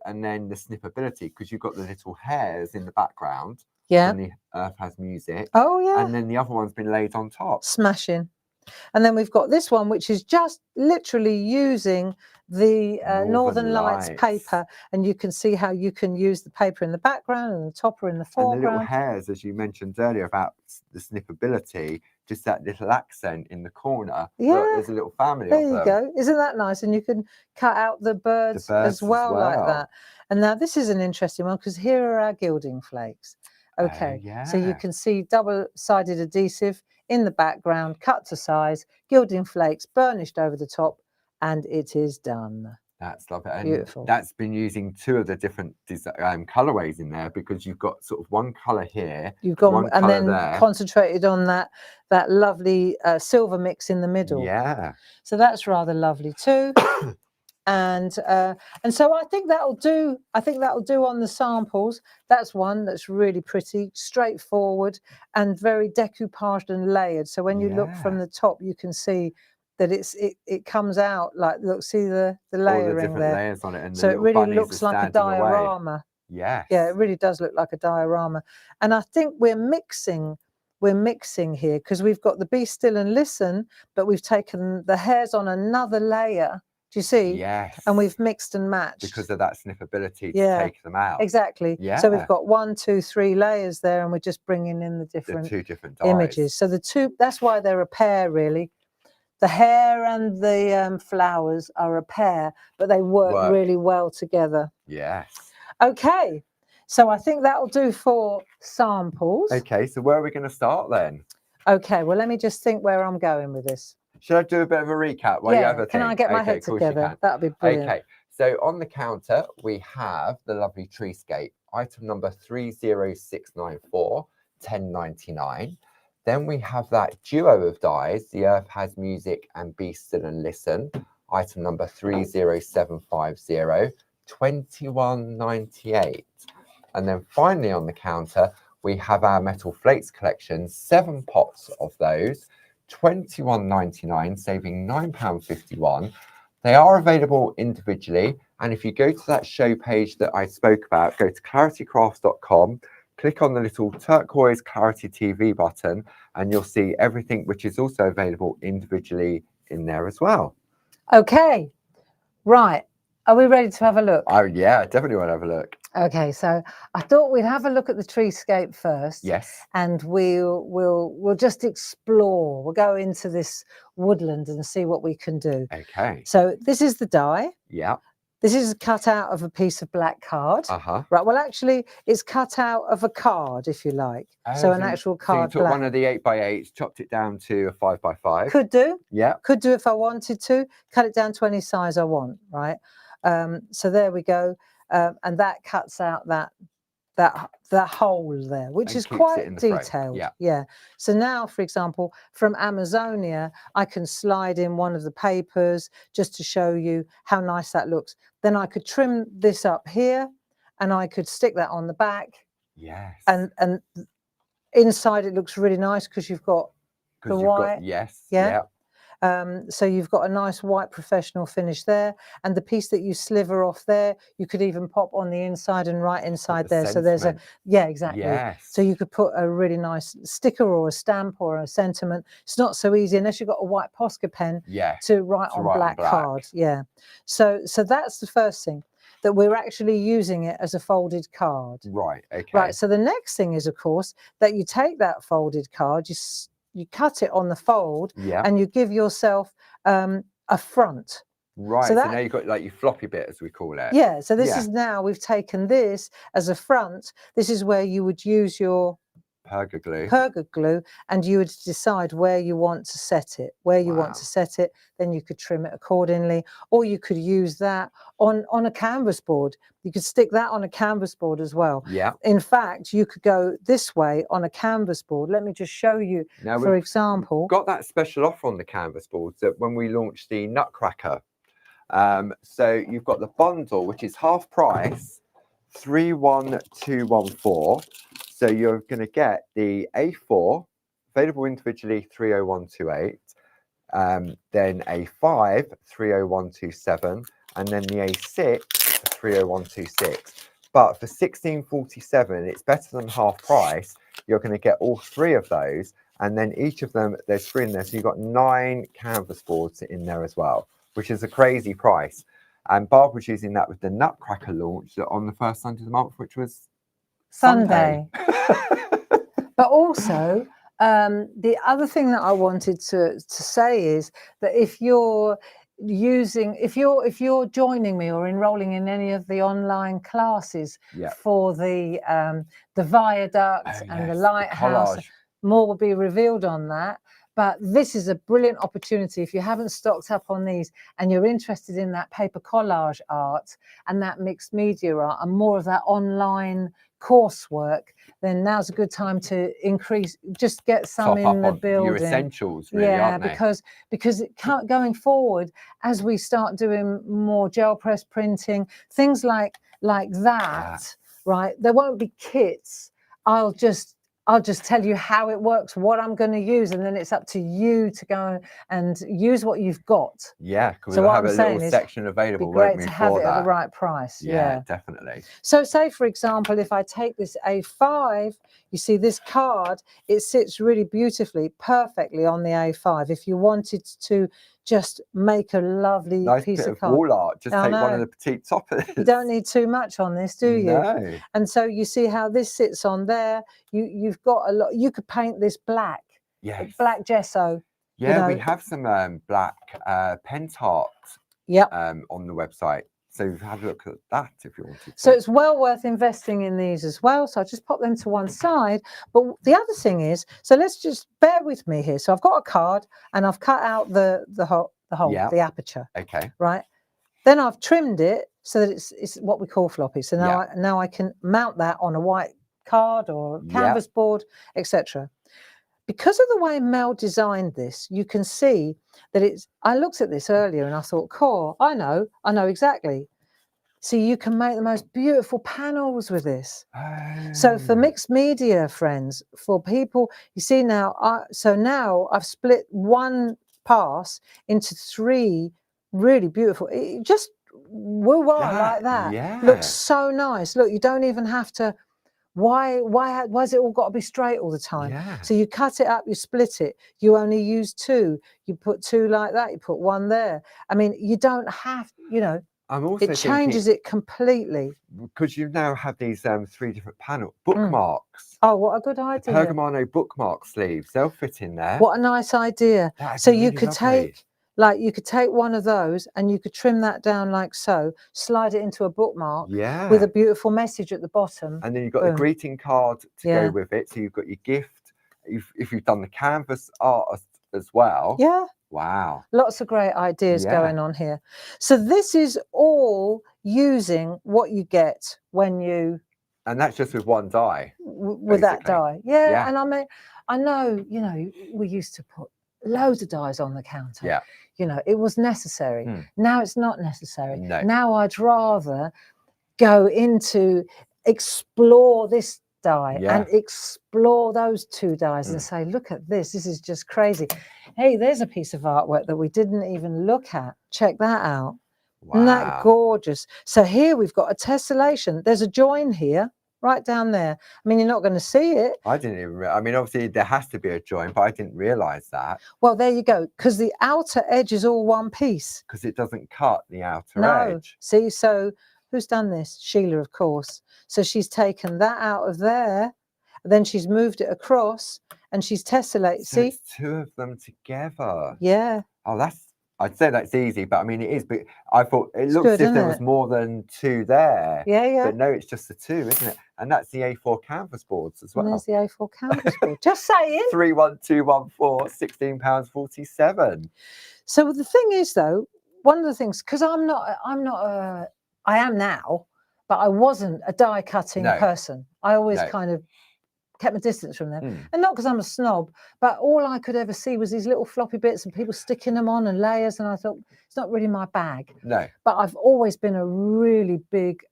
B: and then the snippability, because you've got the little hairs in the background.
A: Yeah.
B: And the Earth Has Music.
A: Oh, yeah.
B: And then the other one's been laid on top.
A: Smashing. And then we've got this one, which is just literally using the Northern Lights paper. And you can see how you can use the paper in the background and the topper in the foreground.
B: And the little hairs, as you mentioned earlier about the snippability, just that little accent in the corner.
A: Yeah.
B: Look, there's a little family
A: there
B: of them.
A: You go. Isn't that nice? And you can cut out the birds as well like that. And now this is an interesting one, because here are our gilding flakes. Okay.
B: Yeah.
A: So you can see double-sided adhesive in the background, cut to size, gilding flakes burnished over the top, and it is done.
B: That's lovely. And
A: beautiful.
B: That's been using two of the different colorways in there, because you've got sort of one color here,
A: you've got
B: one
A: and then
B: there.
A: Concentrated on that lovely silver mix in the middle.
B: Yeah.
A: So that's rather lovely too. And so I think that'll do. I think that'll do on the samples. That's one that's really pretty, straightforward, and very decoupaged and layered. So when you look from the top, you can see that it comes out like, look, see the layering
B: all the different
A: there.
B: Layers on it, and
A: so it really looks like a diorama.
B: Yes.
A: Yeah, it really does look like a diorama. And I think we're mixing here, because we've got the Be Still and Listen, but we've taken the hairs on another layer. Do you see?
B: Yes.
A: And we've mixed and matched.
B: Because of that snippability to take them out.
A: Exactly.
B: Yeah.
A: So we've got 1, 2, 3 layers there, and we're just bringing in the
B: two different dyes.
A: images. So the two, that's why they're a pair, really. The hair and the flowers are a pair, but they work really well together.
B: Yes.
A: Okay. So I think that'll do for samples.
B: Okay. So where are we going to start then?
A: Okay. Well, let me just think where I'm going with this.
B: Should I do a bit of a recap while you have a think?
A: Can I get my head together? That'd be brilliant.
B: Okay, so on the counter, we have the lovely Treescape, item number 30694, 10.99. Then we have that duo of dies, the Earth Has Music and Be Still and Listen, item number 30750, £21.98. And then finally on the counter, we have our metal flakes collection, 7 pots of those, £21.99, saving £9.51. They are available individually. And if you go to that show page that I spoke about, go to claritycrafts.com, click on the little turquoise Clarity TV button, and you'll see everything which is also available individually in there as well.
A: Okay, right. Are we ready to have a look?
B: Oh yeah, I definitely want to have a look.
A: Okay, so I thought we'd have a look at the treescape first.
B: Yes.
A: And we'll just explore. We'll go into this woodland and see what we can do.
B: Okay.
A: So this is the die.
B: Yeah.
A: This is cut out of a piece of black card. Right. Well, actually, it's cut out of a card, if you like. So an actual card.
B: So you took one of the 8x8s, chopped it down to a 5x5.
A: Could do.
B: Yeah.
A: Could do if I wanted to. Cut it down to any size I want. Right. So there we go. And that cuts out that hole there, which is quite detailed. Yeah. So now, for example, from Amazonia, I can slide in one of the papers just to show you how nice that looks. Then I could trim this up here, and I could stick that on the back.
B: Yes.
A: And inside it looks really nice because you've got the white.
B: Yes.
A: Yeah. So you've got a nice white professional finish there, and the piece that you sliver off there, you could even pop on the inside and right inside there. So there's a, yeah, exactly.
B: Yes.
A: So you could put a really nice sticker or a stamp or a sentiment. It's not so easy unless you've got a white Posca pen to write on black card. Yeah. So that's the first thing, that we're actually using it as a folded card.
B: Right. Okay.
A: Right. So the next thing is, of course, that you take that folded card, you cut it on the fold, and you give yourself a front.
B: Right. So now you've got like your floppy bit, as we call it.
A: Yeah. So this is now, we've taken this as a front. This is where you would use your Perga glue, and you would decide where you want to set it, then you could trim it accordingly, or you could use that on a canvas board. You could stick that on a canvas board as well.
B: Yeah.
A: In fact, you could go this way on a canvas board. Let me just show you, now, for example.
B: Got that special offer on the canvas boards that when we launched the Nutcracker. So you've got the bundle, which is half price, 31214. So you're going to get the A4, available individually, 30128, then A5, 30127, and then the A6, 30126. But for 1647, it's better than half price. You're going to get all 3 of those, and then each of them, there's 3 in there. So you've got 9 canvas boards in there as well, which is a crazy price. And Barb was using that with the Nutcracker launch on the first Sunday of the month, which was Sunday.
A: But also, the other thing that I wanted to say is that if you're joining me or enrolling in any of the online classes for the viaduct and the lighthouse, more will be revealed on that. But this is a brilliant opportunity. If you haven't stocked up on these and you're interested in that paper collage art and that mixed media art and more of that online coursework, then now's a good time to just get some in the building. Your
B: essentials, really, aren't they?
A: because it can't, going forward, as we start doing more gel press printing, things like that, right? There won't be kits. I'll just tell you how it works, what I'm going to use, and then it's up to you to go and use what you've got.
B: Yeah, because we'll have a little section available, won't we,
A: to have it at the right price.
B: Yeah, definitely.
A: So say, for example, if I take this A5, you see this card, it sits really beautifully, perfectly on the A5. If you wanted to just make a lovely piece of card.
B: Wall art. Just take one of the petite toppers.
A: You don't need too much on this, do you?
B: No.
A: And so you see how this sits on there. You've got a lot. You could paint this black.
B: Yes.
A: Black gesso.
B: Yeah, we have some black pentart on the website. So have a look at that if you wanted to.
A: So it's well worth investing in these as well. So I'll just pop them to one side. But the other thing is, so let's just bear with me here. So I've got a card and I've cut out the hole, the aperture.
B: Okay.
A: Right. Then I've trimmed it so that it's what we call floppy. So now I can mount that on a white card or canvas board, etc. because of the way Mel designed this, you can see that it's, I looked at this earlier and I thought, cool, I know exactly. See, you can make the most beautiful panels with this. So for mixed media friends, for people, you see now, so now I've split one pass into 3 really beautiful, just woo-wah like that.
B: Yeah.
A: Looks so nice. Look, you don't even have to, why's it all got to be straight all the time?
B: Yeah.
A: So you cut it up, you split it, you only use 2, you put 2 like that, you put 1 there. I mean, you don't have, you know,
B: I'm also
A: it changes it completely.
B: Because you now have these 3 different panel bookmarks.
A: Oh, what a good idea.
B: Pergamano bookmark sleeves, they'll fit in there.
A: What a nice idea. So you could take, like, you could take one of those and you could trim that down like so, slide it into a bookmark with a beautiful message at the bottom.
B: And then you've got the greeting card to go with it. So you've got your gift. If you've done the canvas art as well.
A: Yeah.
B: Wow.
A: Lots of great ideas going on here. So this is all using what you get when you...
B: And that's just with one die.
A: With that die. Yeah. And I mean, I know, you know, we used to put loads of dies on the counter.
B: Yeah.
A: You know, it was necessary. Now it's not necessary.
B: No.
A: Now I'd rather go into explore this die and explore those 2 dies and say, look at this. This is just crazy. Hey, there's a piece of artwork that we didn't even look at. Check that out. Wow. Isn't that gorgeous? So here we've got a tessellation. There's a join here, right down there. I mean, you're not going to see it.
B: I didn't even, I mean, obviously there has to be a join, but I didn't realise that.
A: Well, there you go. Because the outer edge is all one piece.
B: Because it doesn't cut the outer edge.
A: See, so who's done this? Sheila, of course. So she's taken that out of there, then she's moved it across and she's tessellated.
B: So
A: see?
B: It's 2 of them together.
A: Yeah.
B: Oh, I'd say that's easy, but I mean, it is. But I thought it looks as if there was more than 2 there.
A: Yeah.
B: But no, it's just the 2, isn't it? And that's the A4 canvas boards as well.
A: And there's the A4 canvas board. Just saying.
B: 31214, £16.47.
A: So the thing is, though, one of the things, because I am now, but I wasn't a die cutting person. I always kind of kept my distance from them. And not because I'm a snob, but all I could ever see was these little floppy bits and people sticking them on and layers. And I thought, it's not really my bag.
B: No.
A: But I've always been a really big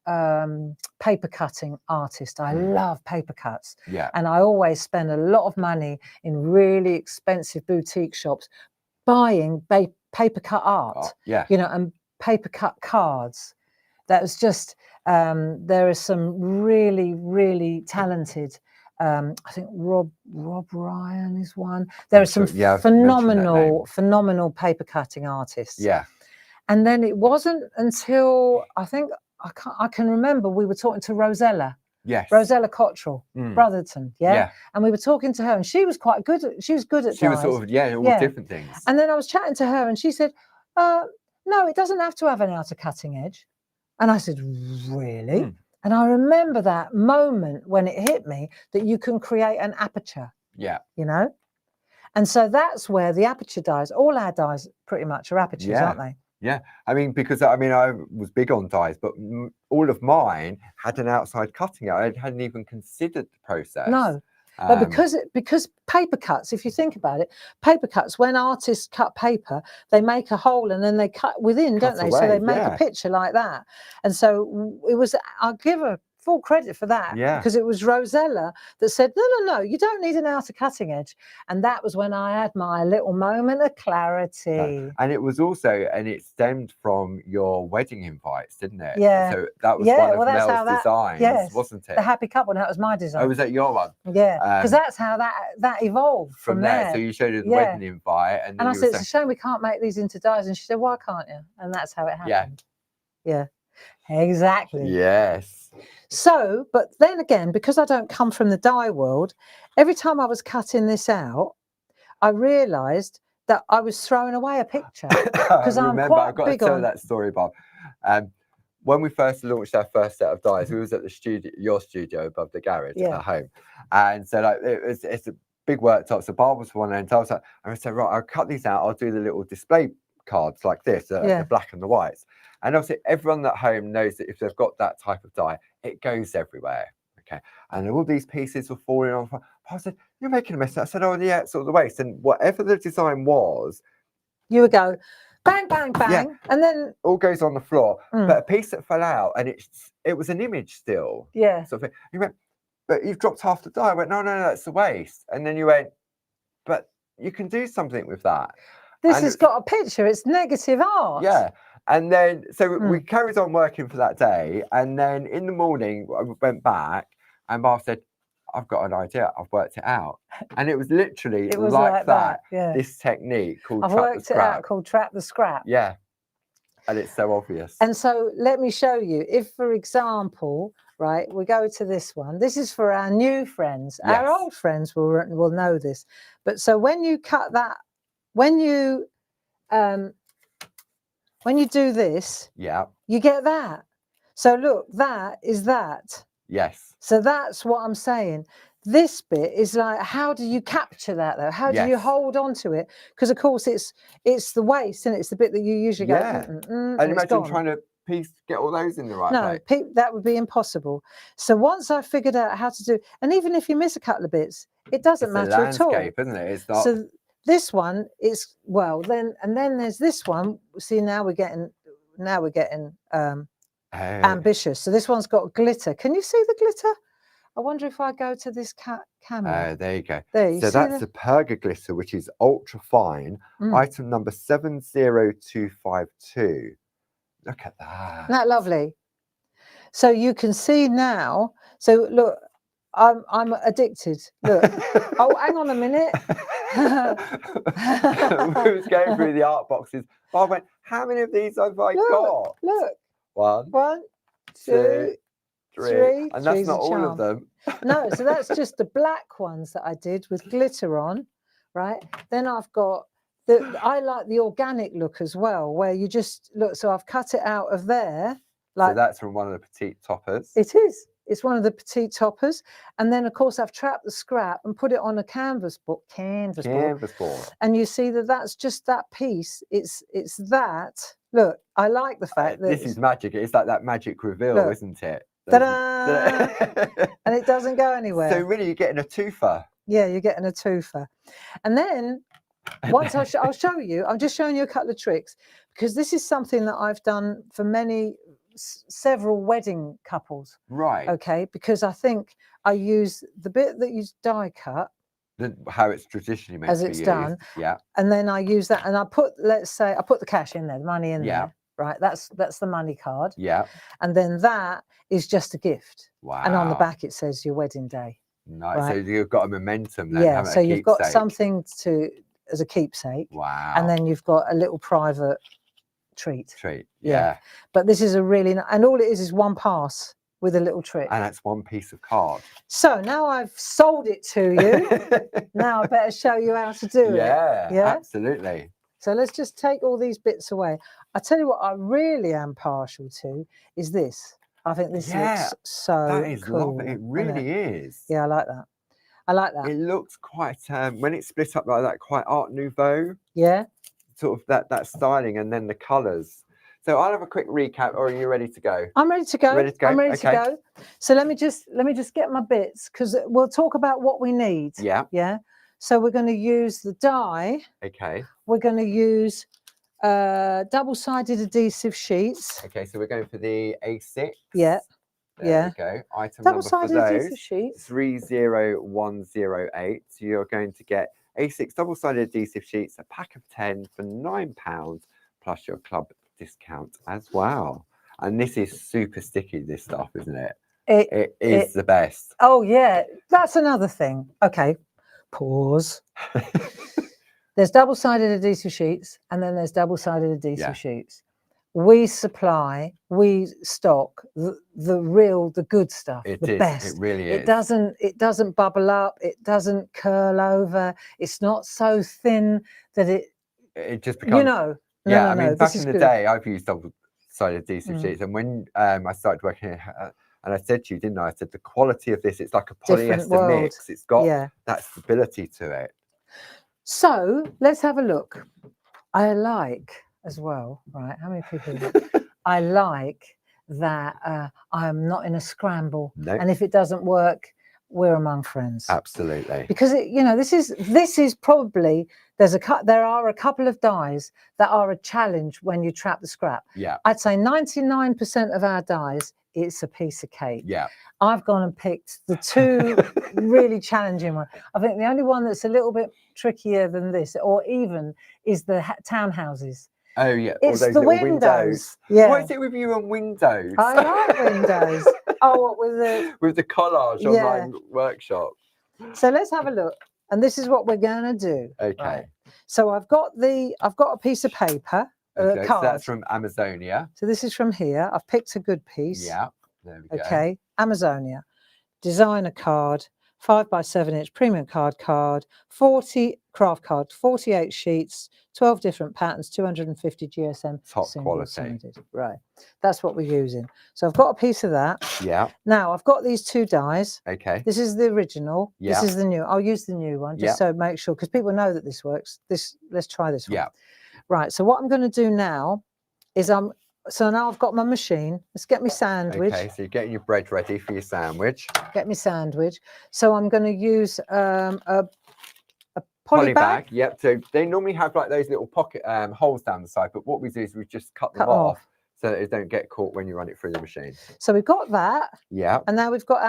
A: paper cutting artist. I love paper cuts.
B: Yeah.
A: And I always spend a lot of money in really expensive boutique shops buying paper cut art, you know, and paper cut cards. That was just, there are some really, really talented, I think Rob Ryan is one. There are some phenomenal paper cutting artists.
B: Yeah.
A: And then it wasn't until I think I can remember we were talking to Rosella.
B: Yes.
A: Rosella Cottrell, Brotherton. Yeah. And we were talking to her and she was quite good. She was good at
B: She was sort of, all different things.
A: And then I was chatting to her and she said, no, it doesn't have to have an outer cutting edge. And I said, really? And I remember that moment when it hit me that you can create an aperture.
B: Yeah.
A: You know? And so that's where the aperture dies, all our dies pretty much are apertures, aren't they?
B: Yeah. I mean, because I was big on dies, but all of mine had an outside cutting out. I hadn't even considered the process.
A: No. But because paper cuts, if you think about it, paper cuts, when artists cut paper, they make a hole and then they cut within, don't they? So they make a picture like that. And so it was, I'll give her full credit for that.
B: Yeah.
A: Because it was Rosella that said, no, you don't need an outer cutting edge. And that was when I had my little moment of clarity.
B: And it was also, and it stemmed from your wedding invites, didn't it?
A: Yeah.
B: So that was one of Mel's designs, wasn't it?
A: The happy couple, that was my design.
B: Oh, was that your one?
A: Yeah, because that's how that evolved from there.
B: So you showed her the wedding invite. And
A: I said, it's a shame we can't make these into dies. And she said, why can't you? And that's how it happened. Yeah, exactly.
B: Yes.
A: So, but then again, because I don't come from the die world, every time I was cutting this out, I realised that I was throwing away a picture. Because
B: I've got to tell that story, Bob. When we first launched our first set of dies, we was at the studio, your studio above the garage at home. And so like it's a big worktop. So Bob was one end. So I said, right, I'll cut these out. I'll do the little display cards like this, the black and the whites. And obviously everyone at home knows that if they've got that type of die, it goes everywhere. Okay. And all these pieces were falling off. I said, you're making a mess. I said, oh yeah, it's all the waste. And whatever the design was,
A: you would go bang, bang, bang, and then
B: all goes on the floor. But a piece that fell out, and it was an image still.
A: Yeah.
B: Sort of thing. You went, but you've dropped half the die. I went, no, that's the waste. And then you went, but you can do something with that.
A: This has got a picture. It's negative art.
B: Yeah. And then, so we carried on working for that day. And then in the morning, I went back and Mark said, I've got an idea. I've worked it out. And it was literally like that.
A: Yeah.
B: This technique called
A: I've worked it out called Trap the Scrap.
B: Yeah. And it's so obvious.
A: And so let me show you. If, for example, right, we go to this one. This is for our new friends. Yes. Our old friends will know this. But so when you cut that, when you do this, you get that. So look, that is that.
B: Yes.
A: So that's what I'm saying. This bit is like, how do you capture that though? How do you hold on to it? Because of course it's the waste, and it's the bit that you usually go.
B: And imagine trying to get all those in the right
A: place. No, that would be impossible. So once I figured out how to do, and even if you miss a couple of bits, it doesn't matter at all.
B: It's a landscape, isn't it? It's not.
A: So this one is then there's this one. See, now we're getting ambitious. So this one's got glitter. Can you see the glitter? I wonder if I go to this camera.
B: There you go.
A: So
B: that's the Perga glitter, which is ultra fine. Item number 70252. Look at that.
A: Isn't that lovely? So you can see now. So look, I'm addicted. Look. Oh, hang on a minute.
B: We was going through the art boxes. I went, how many of these have I got?
A: Look. One, two, three.
B: And that's not all of them.
A: No, so that's just the black ones that I did with glitter on, right? Then I've got I like the organic look as well, where you just look. So I've cut it out of there.
B: So that's from one of the petite toppers.
A: It is. It's one of the petite toppers. And then, of course, I've trapped the scrap and put it on a canvas board. And you see that's just that piece. It's that. Look, I like the fact that
B: this is magic. It's like that magic reveal, isn't it?
A: Ta-da! And it doesn't go anywhere.
B: So really, you're getting a twofer.
A: Yeah, you're getting a twofer. And then once I'll show you. I'm just showing you a couple of tricks, because this is something that I've done for several wedding couples.
B: Right.
A: Okay, because I think I use the bit that you die cut.
B: How it's traditionally meant
A: as it's done.
B: Yeah.
A: And then I use that, and I put, let's say, I put the cash in there, the money in there. Right. That's the money card.
B: Yeah.
A: And then that is just a gift.
B: Wow.
A: And on the back it says your wedding day.
B: Nice. Right? So you've got a momentum then.
A: Yeah. So you've got something as a keepsake.
B: Wow.
A: And then you've got a little private treat.
B: Yeah.
A: But this is and all it is one pass with a little trick.
B: And that's one piece of card.
A: So now I've sold it to you. Now I better show you how to do it.
B: Yeah, absolutely.
A: So let's just take all these bits away. I tell you what I really am partial to is this. I think this looks so
B: that is
A: cool.
B: Lovely. It really is.
A: Yeah, I like that. I like that.
B: It looks quite, when it's split up like that, quite Art Nouveau.
A: Yeah.
B: Sort of that styling, and then the colours. So I'll have a quick recap, or are you ready to go?
A: I'm ready to go.
B: Ready to go?
A: I'm ready to go. So let me just get my bits, because we'll talk about what we need.
B: Yeah.
A: Yeah. So we're going to use the die.
B: Okay.
A: We're going to use double-sided adhesive sheets.
B: Okay, so we're going for the A6.
A: Yeah.
B: There we go. Item number for those, 30108. So you're going to get A6 double-sided adhesive sheets, a pack of 10 for £9, plus your club discount as well. And this is super sticky, this stuff, isn't it? It is the best.
A: Oh, yeah. That's another thing. Okay. Pause. There's double-sided adhesive sheets, and then there's double-sided adhesive sheets. We stock the good stuff, the best.
B: It really is.
A: It doesn't bubble up. It doesn't curl over. It's not so thin that it
B: just becomes.
A: I
B: mean, back in the day, I've used double-sided adhesive sheets, and when I started working here, and I said to you, didn't I? I said the quality of this, it's like a polyester mix. It's got that stability to it.
A: So let's have a look. I like as well, right? How many people? I like that I'm not in a scramble, and if it doesn't work, we're among friends.
B: Absolutely.
A: Because this is probably there are a couple of dies that are a challenge when you trap the scrap.
B: Yeah.
A: I'd say 99% of our dies, it's a piece of cake.
B: Yeah.
A: I've gone and picked the two really challenging ones. I think the only one that's a little bit trickier than this, or even, is the townhouses.
B: Oh yeah,
A: It's
B: all those
A: the
B: little
A: windows.
B: Yeah.
A: Yeah.
B: What is it with you on windows?
A: I like windows. Oh, what with the
B: collage online workshop.
A: So let's have a look, and this is what we're going to do.
B: Okay.
A: Right. So I've got a piece of paper,
B: okay,
A: card.
B: So that's from Amazonia.
A: So this is from here. I've picked a good piece.
B: Yeah. There we go.
A: Okay, Amazonia, designer card, 5x7-inch premium card, 40 craft card, 48 sheets, 12 different patterns, 250 GSM.
B: Top quality.
A: Sounded. Right, that's what we're using. So I've got a piece of that.
B: Yeah.
A: Now I've got these two dies.
B: Okay.
A: This is the original.
B: Yeah.
A: This is the new. I'll use the new one just so make sure, because people know that this works. Let's try this one.
B: Yeah.
A: Right. So what I'm going to do now is so now I've got my machine. Let's get me sandwich.
B: Okay, so you're getting your bread ready for your sandwich.
A: Get me sandwich. So I'm going to use a poly bag.
B: Yep. So they normally have like those little pocket holes down the side, but what we do is we just cut them off so that it don't get caught when you run it through the machine.
A: So we've got that.
B: Yeah.
A: And now we've got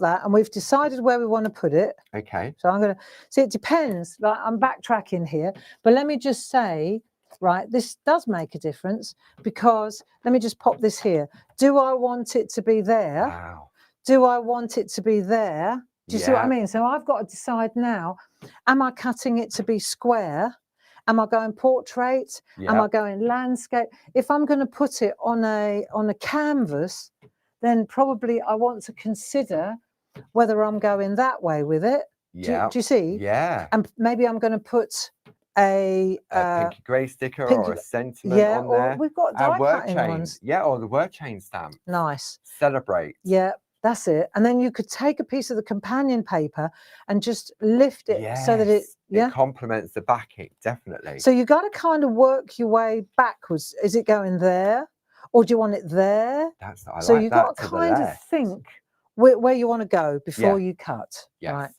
A: that, and we've decided where we want to put it.
B: Okay.
A: So I'm going to see. It depends. Like, I'm backtracking here, but let me just say. Right, this does make a difference, because let me just pop this here. Do I want it to be there?
B: Wow.
A: Do I want it to be there? Do you see what I mean? So I've got to decide now, am I cutting it to be square? Am I going portrait? Am I going landscape? If I'm going to put it on a canvas, then probably I want to consider whether I'm going that way with it.
B: Yeah.
A: Do you see?
B: Yeah.
A: And maybe I'm going to put a
B: pinky grey sticker or a sentiment on there.
A: Or we've got die cutting ones.
B: Yeah, or the word chain stamp.
A: Nice.
B: Celebrate.
A: Yeah, that's it. And then you could take a piece of the companion paper and just lift it so that it
B: complements the backing, definitely.
A: So you got to kind of work your way backwards. Is it going there, or do you want it there? So you got to kind of think where you want to go before you cut.
B: Yes.
A: Right.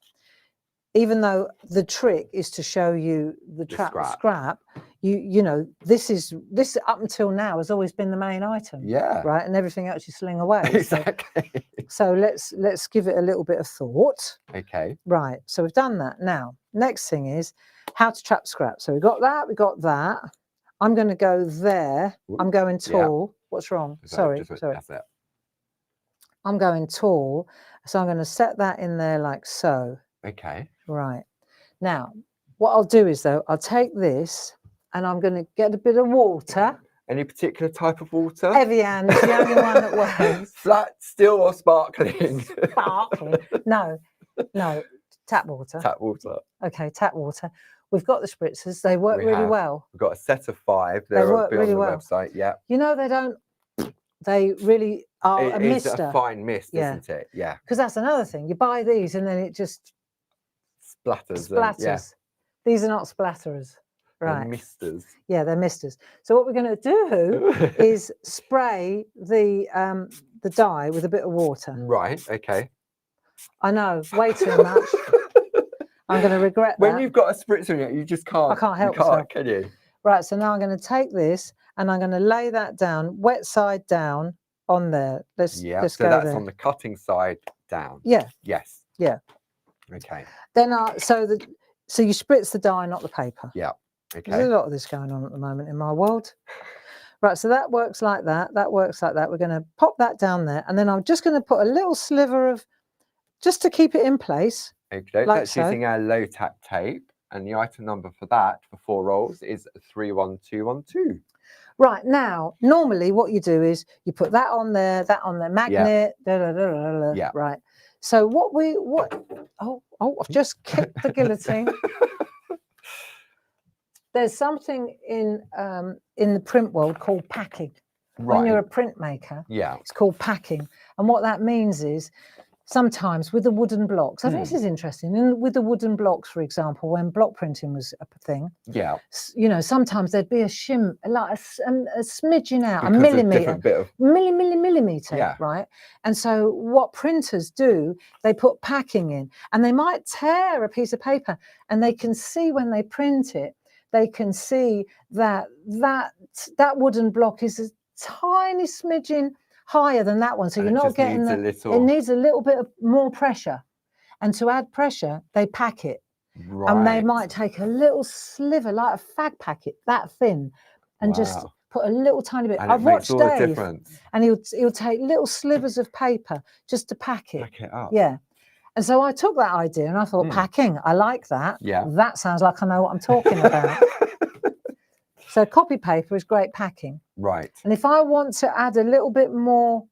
A: Even though the trick is to show you the scrap, you know, this up until now has always been the main item.
B: Yeah.
A: Right, and everything else you sling away.
B: Exactly.
A: So let's give it a little bit of thought.
B: Okay.
A: Right. So we've done that. Now, next thing is how to trap scrap. So we got that. I'm going to go there. I'm going tall. What's wrong? Sorry.
B: That's it.
A: I'm going tall. So I'm going to set that in there like so.
B: Okay.
A: Right. Now, what I'll do is, though, I'll take this and I'm going to get a bit of water.
B: Any particular type of water?
A: Evian is the only one that works.
B: Flat, still, or sparkling?
A: Sparkling. No, tap water.
B: Tap water.
A: Okay, tap water. We've got the spritzers. They work really well.
B: We've got a set of 5.
A: They work really well.
B: On the website, yeah.
A: You know, they really are a mister.
B: It's a fine mist, isn't it? Yeah.
A: Because that's another thing. You buy these and then it just splatters. These are not splatterers. Right.
B: They're misters.
A: Yeah, they're misters. So what we're going to do is spray the dye with a bit of water.
B: Right, okay.
A: I know, way too much. I'm going to regret that.
B: When you've got a spritzer in it, you just can't.
A: I can't help myself.
B: Can you?
A: Right, so now I'm going to take this and I'm going to lay that down, wet side down on there. Let's
B: so
A: go
B: that's
A: there.
B: on the cutting side down.
A: Yeah.
B: Yes.
A: Yeah.
B: Okay.
A: Then so you spritz the dye, not the paper.
B: Yeah. Okay.
A: There's a lot of this going on at the moment in my world. Right, so that works like that. That works like that. We're going to pop that down there, and then I'm just going to put a little sliver of, just to keep it in place.
B: Okay, that's using our low tack tape, and the item number for that for 4 rolls is 31212.
A: Right, now normally what you do is you put that on there, magnet.
B: Yeah.
A: Right. So I've just kicked the guillotine. There's something in the print world called packing. Right. When you're a printmaker, it's called packing. And what that means is sometimes with the wooden blocks. I think this is interesting. And with the wooden blocks, for example, when block printing was a thing, you know, sometimes there'd be a shim, like a smidgen out,
B: because
A: a millimeter,
B: a bit of
A: millimeter, right? And so what printers do, they put packing in, and they might tear a piece of paper, and they can see when they print it, they can see that that wooden block is a tiny smidgen higher than that one, so you're not getting it needs a little bit of more pressure, and to add pressure they pack it, and they might take a little sliver like a fag packet that thin and just put a little tiny bit.
B: And I've watched Dave,
A: and he'll take little slivers of paper just to pack it
B: up.
A: Yeah. And so I took that idea and I thought, packing, I like that. That sounds like I know what I'm talking about. So copy paper is great packing.
B: Right.
A: And if I want to add a little bit more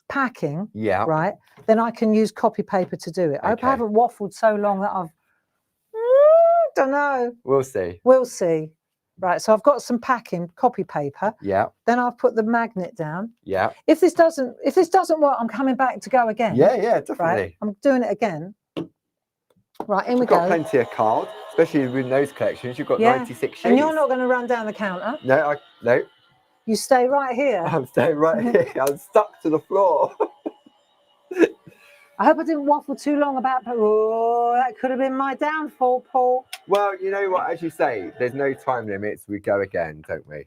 A: packing, right, then I can use copy paper to do it. I hope I haven't waffled so long that I've, don't know.
B: We'll see.
A: We'll see. Right, so I've got some packing, copy paper. Then I've put the magnet down. If this doesn't work, I'm coming back to go again.
B: Yeah, definitely.
A: Right? I'm doing it again. Right, in we
B: go.
A: Got
B: plenty of cards, especially with those collections. You've got 96 sheets.
A: And you're not going to run down the counter.
B: No, no.
A: You stay right here.
B: I'm staying right here. I'm stuck to the floor.
A: I hope I didn't waffle too long about. Oh, that could have been my downfall, Paul.
B: Well, you know what? As you say, there's no time limits. We go again, don't we?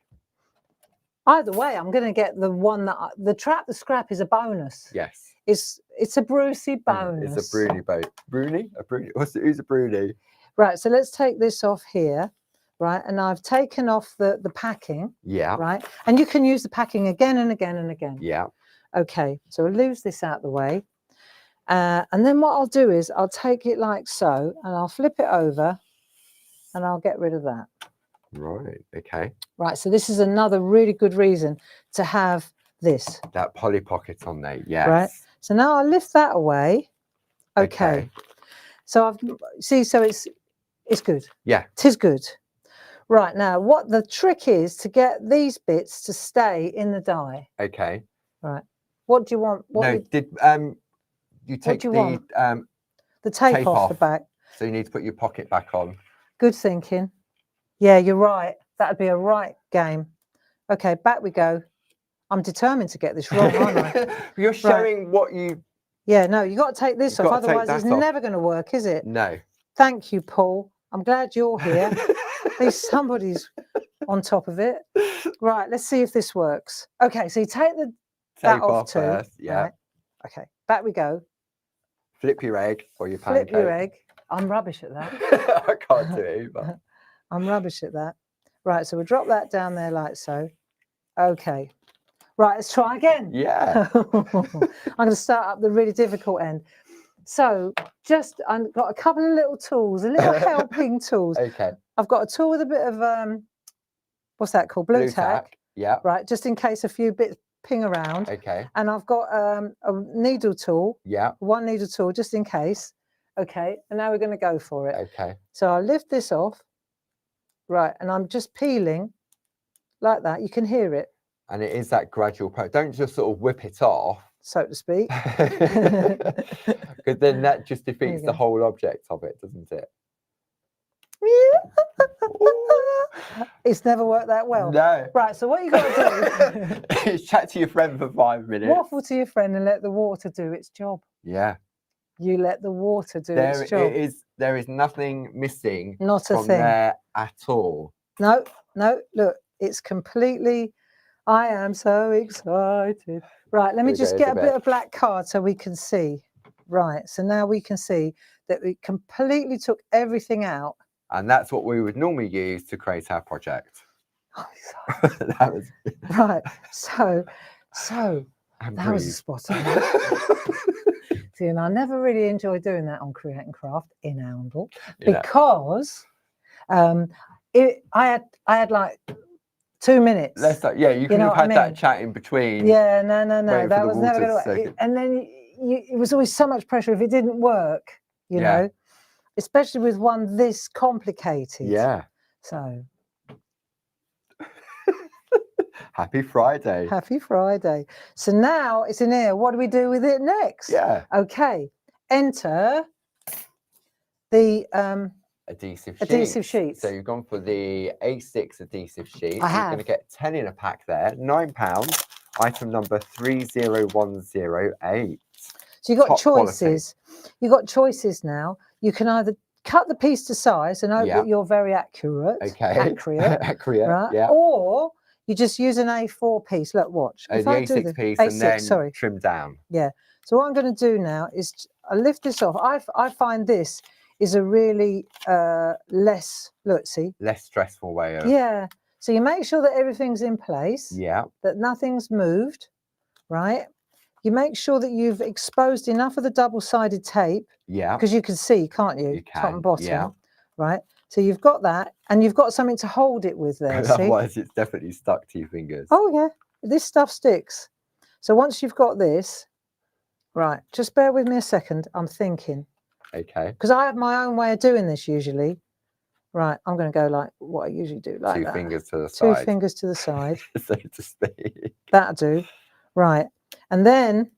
A: Either way, I'm going to get the one that the trap, the scrap is a bonus.
B: Yes.
A: It's a Brucey bonus.
B: It's a Bruni boat. Bruni? A Bruni? Who's a Bruni?
A: Right. So let's take this off here. Right. And I've taken off the packing.
B: Yeah.
A: Right. And you can use the packing again and again and again.
B: Yeah.
A: Okay. So I'll lose this out of the way. And then what I'll do is I'll take it like so and I'll flip it over and I'll get rid of that.
B: Right. Okay.
A: Right. So this is another really good reason to have this.
B: That poly pocket on there. Yes.
A: Right. So now I'll lift that away. Okay. So I've so it's good.
B: Yeah.
A: 'Tis good. Right. Now what the trick is to get these bits to stay in the die.
B: Okay.
A: Right. What do you want?
B: You take the
A: tape off the back.
B: So you need to put your pocket back on.
A: Good thinking. Yeah, you're right. That'd be a right game. Okay, back we go. I'm determined to get this wrong, aren't I?
B: You're showing what you...
A: Yeah, no, you got to take this off. Otherwise, it's never going to work, is it?
B: No.
A: Thank you, Paul. I'm glad you're here. At least somebody's on top of it. Right, let's see if this works. Okay, so you take the that off too.
B: First, yeah.
A: Right. Okay, back we go.
B: Flip your egg or your pancake.
A: Flip your egg. I'm rubbish at that.
B: I can't do it either.
A: I'm rubbish at that. Right, so we'll drop that down there like so. Okay. Right, let's try again.
B: Yeah.
A: I'm going to start up the really difficult end. So I've got a couple of little tools, a little helping tools.
B: Okay.
A: I've got a tool with a bit of, what's that called? Blue tack.
B: Yeah.
A: Right, just in case a few bits ping around.
B: Okay.
A: And I've got a needle tool.
B: Yeah.
A: One needle tool, just in case. Okay, and now we're going to go for it.
B: Okay.
A: So I'll lift this off. Right, and I'm just peeling like that. You can hear it.
B: And it is that gradual process. Don't just sort of whip it off,
A: so to speak.
B: Because then that just defeats the whole object of it, doesn't it?
A: It's never worked that well.
B: No.
A: Right, so what you got to
B: do is chat to your friend for 5 minutes.
A: Waffle to your friend and let the water do its job.
B: Yeah.
A: You let the water do its job.
B: There is nothing missing
A: Not a
B: from
A: thing.
B: there at all.
A: No, look, it's completely... I am so excited. Right, let me just get a bit of black card so we can see. Right, so now we can see that we completely took everything out.
B: And that's what we would normally use to create our project.
A: Oh,
B: that was...
A: Right, so that was a spot on. See, and I never really enjoyed doing that on Create and Craft in Oundle because I had like 2 minutes.
B: You could have had that chat in between.
A: Yeah, no. That was never going to work. And then it was always so much pressure if it didn't work, you know, especially with one this complicated.
B: Yeah.
A: So.
B: Happy Friday.
A: Happy Friday. So now it's in here. What do we do with it next?
B: Yeah.
A: Okay. Enter the adhesive sheets.
B: So you've gone for the A6 adhesive sheets.
A: I have.
B: You're going to get 10 in a pack there. £9. Item number 30108.
A: So you've got choices. You've got choices now. You can either cut the piece to size and hope that you're very accurate.
B: Okay. Accurate.
A: Right?
B: Yeah.
A: Or you just use an A4 piece. Look, watch.
B: The A6 piece and then trim down.
A: Yeah. So what I'm going to do now is I lift this off. I find this is a really less
B: stressful way of.
A: Yeah. So you make sure that everything's in place.
B: Yeah.
A: That nothing's moved, right? You make sure that you've exposed enough of the double-sided tape.
B: Yeah.
A: Because you can see, can't you?
B: You can.
A: Top and bottom.
B: Yeah.
A: Right. So you've got that, and you've got something to hold it with there.
B: Otherwise, it's definitely stuck to your fingers.
A: Oh yeah, this stuff sticks. So once you've got this, right, just bear with me a second. I'm thinking.
B: Okay.
A: Because I have my own way of doing this usually. Right, I'm going to go like what I usually do, like that.
B: 2 fingers to the side.
A: 2 fingers to the side.
B: So to speak.
A: That'll do. Right, and then,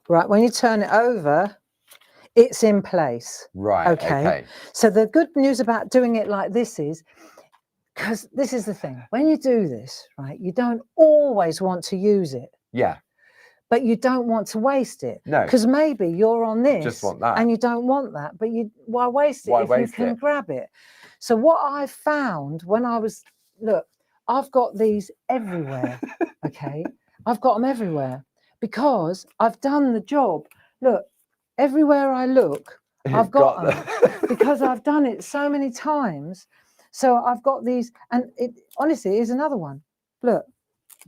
A: right, when you turn it over, it's in place.
B: Right. Okay.
A: So the good news about doing it like this is, because this is the thing, when you do this, right, you don't always want to use it.
B: Yeah.
A: But you don't want to waste it.
B: No.
A: Because maybe you're on this.
B: Just want that.
A: And you don't want that. But why waste it if you can grab it? So what I found when I was, look, I've got these everywhere. Okay. I've got them everywhere because I've done the job. Look, everywhere I look, I've got them because I've done it so many times. So I've got these, and it honestly is another one. Look.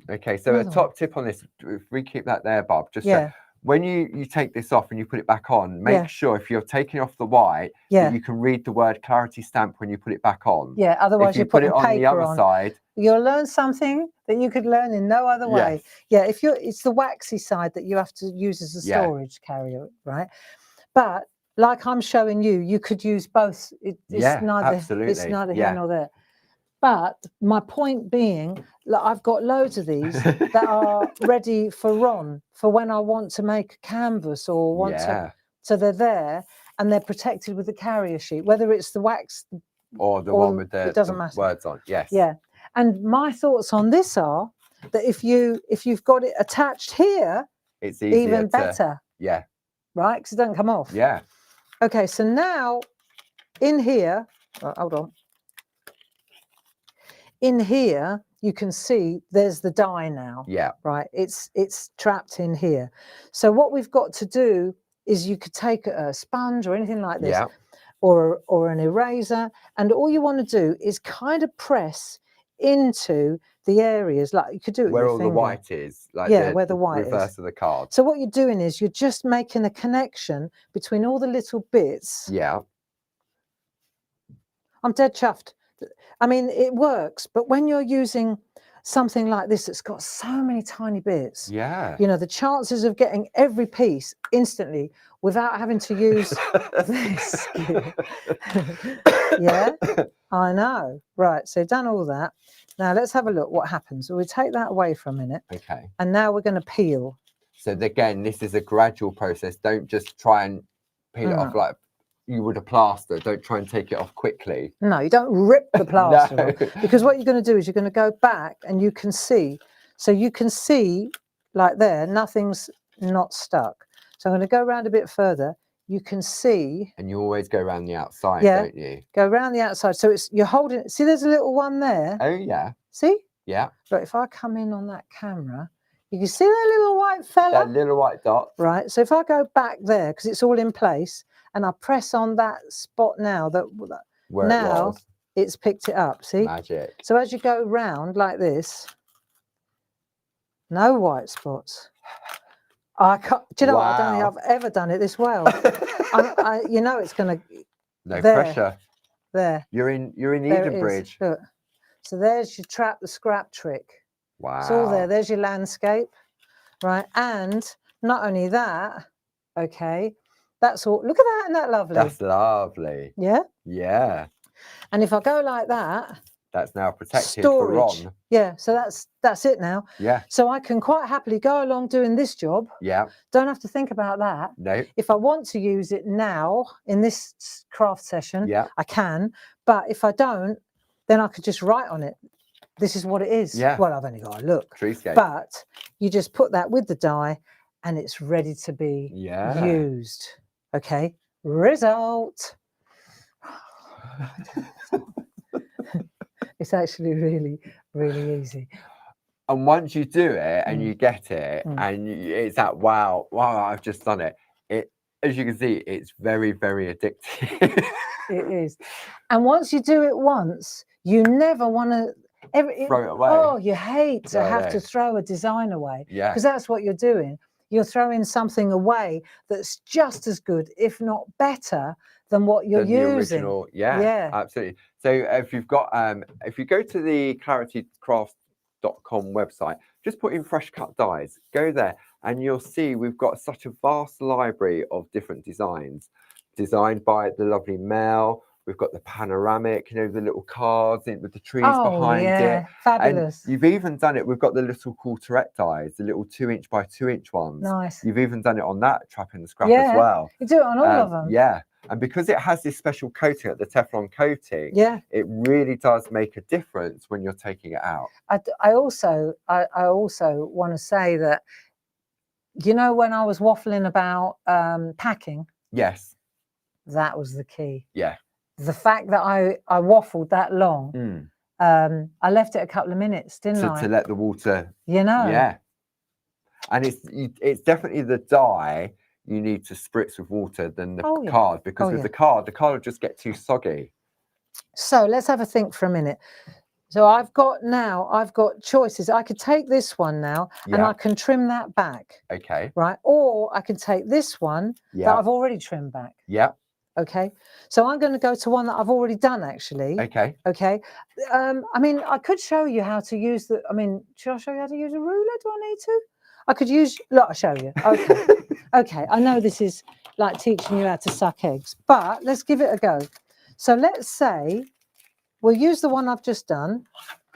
B: Okay, so a top tip on this, if we keep that there, Bob, just so when you take this off and you put it back on, make sure if you're taking off the white, that you can read the word clarity stamp when you put it back on.
A: Yeah, otherwise you put it on
B: the other side.
A: You'll learn something that you could learn in no other way. Yeah, it's the waxy side that you have to use as a storage carrier, right? But like I'm showing you, you could use both. It's neither here nor there. But my point being, look, I've got loads of these that are ready for Ron, for when I want to make a canvas or want to. So they're there and they're protected with the carrier sheet, whether it's the wax
B: or the one with the words on. Yes.
A: Yeah. And my thoughts on this are that if you've got it attached here,
B: it's even
A: better.
B: Yeah.
A: Right? Because it doesn't come off.
B: Yeah.
A: Okay. So now in here, hold on. In here, you can see there's the dye now.
B: Yeah.
A: Right. It's trapped in here. So what we've got to do is you could take a sponge or anything like this, or an eraser, and all you want to do is kind of press into the areas, like you could do it
B: where
A: with
B: all
A: your
B: the white is, like
A: where the white
B: reverse of the card.
A: So what you're doing is you're just making a connection between all the little bits.
B: Yeah.
A: I'm dead chuffed. I mean, it works, but when you're using something like this that's got so many tiny bits, you know, the chances of getting every piece instantly without having to use this. Yeah, I know. Right, so done all that. Now let's have a look what happens. So we take that away for a minute.
B: Okay.
A: And now we're going to peel.
B: So again, this is a gradual process. Don't just try and peel it off like you would a plaster. Don't try and take it off quickly.
A: No, you don't rip the plaster off, because what you're going to do is you're going to go back and you can see. So you can see like there, nothing's not stuck. So I'm going to go around a bit further. You can see.
B: And you always go around the outside, don't you?
A: Go around the outside. So you're holding, see there's a little one there.
B: Oh, yeah.
A: See?
B: Yeah.
A: But if I come in on that camera, you can see that little white fella.
B: That little white dot.
A: Right. So if I go back there, because it's all in place, and I press on that spot now,
B: where
A: now it's picked it up. See?
B: Magic.
A: So as you go round like this, no white spots. I can't. Do you know what? I don't think I've ever done it this well. You know, it's going to.
B: No pressure.
A: There.
B: You're in Edenbridge.
A: Look. So there's your trap the scrap trick.
B: Wow.
A: It's all there. There's your landscape, right? And not only that, okay. That's all. Look at that, isn't that lovely?
B: That's lovely.
A: Yeah?
B: Yeah.
A: And if I go like that,
B: That's now protected
A: storage.
B: for Ron.
A: Yeah, so that's it now.
B: Yeah.
A: So I can quite happily go along doing this job.
B: Yeah.
A: Don't have to think about that.
B: No.
A: If I want to use it now in this craft session,
B: yeah,
A: I can. But if I don't, then I could just write on it. This is what it is.
B: Yeah.
A: Well, I've only got to look.
B: Treescape.
A: But you just put that with the die and it's ready to be used. Okay. Result. It's actually really, really easy.
B: And once you do it and you get it and it's that, wow, I've just done it. As you can see, it's very, very addictive.
A: It is. And once you do it once, you never want to
B: throw it away.
A: Oh, you hate to have to throw a design away.
B: Yeah.
A: Because that's what you're doing. You're throwing something away that's just as good, if not better, than what you're using.
B: The original, yeah, absolutely. So if you've got, if you go to the claritycraft.com website, just put in fresh cut dies, go there, and you'll see we've got such a vast library of different designs, designed by the lovely Mel. We've got the panoramic, you know, the little cards with the trees behind it.
A: Fabulous.
B: And you've even done it. We've got the little quarterette dies, the little 2-inch by 2-inch ones.
A: Nice.
B: You've even done it on that trap in the scrap as well.
A: You do it on all of them.
B: Yeah. And because it has this special coating, the Teflon coating, it really does make a difference when you're taking it out.
A: I also want to say that, you know, when I was waffling about packing,
B: yes,
A: that was the key.
B: Yeah.
A: The fact that I waffled that long, I left it a couple of minutes, didn't I?
B: To let the water,
A: you know.
B: Yeah. And it's definitely the dye you need to spritz with water than the card, because with the card will just get too soggy. So
A: let's have a think for a minute. So I've got choices. I could take this one now and I can trim that back.
B: Okay.
A: Right. Or I can take this one that I've already trimmed back.
B: Yeah.
A: Okay. So I'm going to go to one that I've already done, actually.
B: Okay.
A: Okay. I mean, I could show you how to use should I show you how to use a ruler? Do I need to? I could use, look, I'll show you. Okay. Okay. I know this is like teaching you how to suck eggs, but let's give it a go. So let's say we'll use the one I've just done.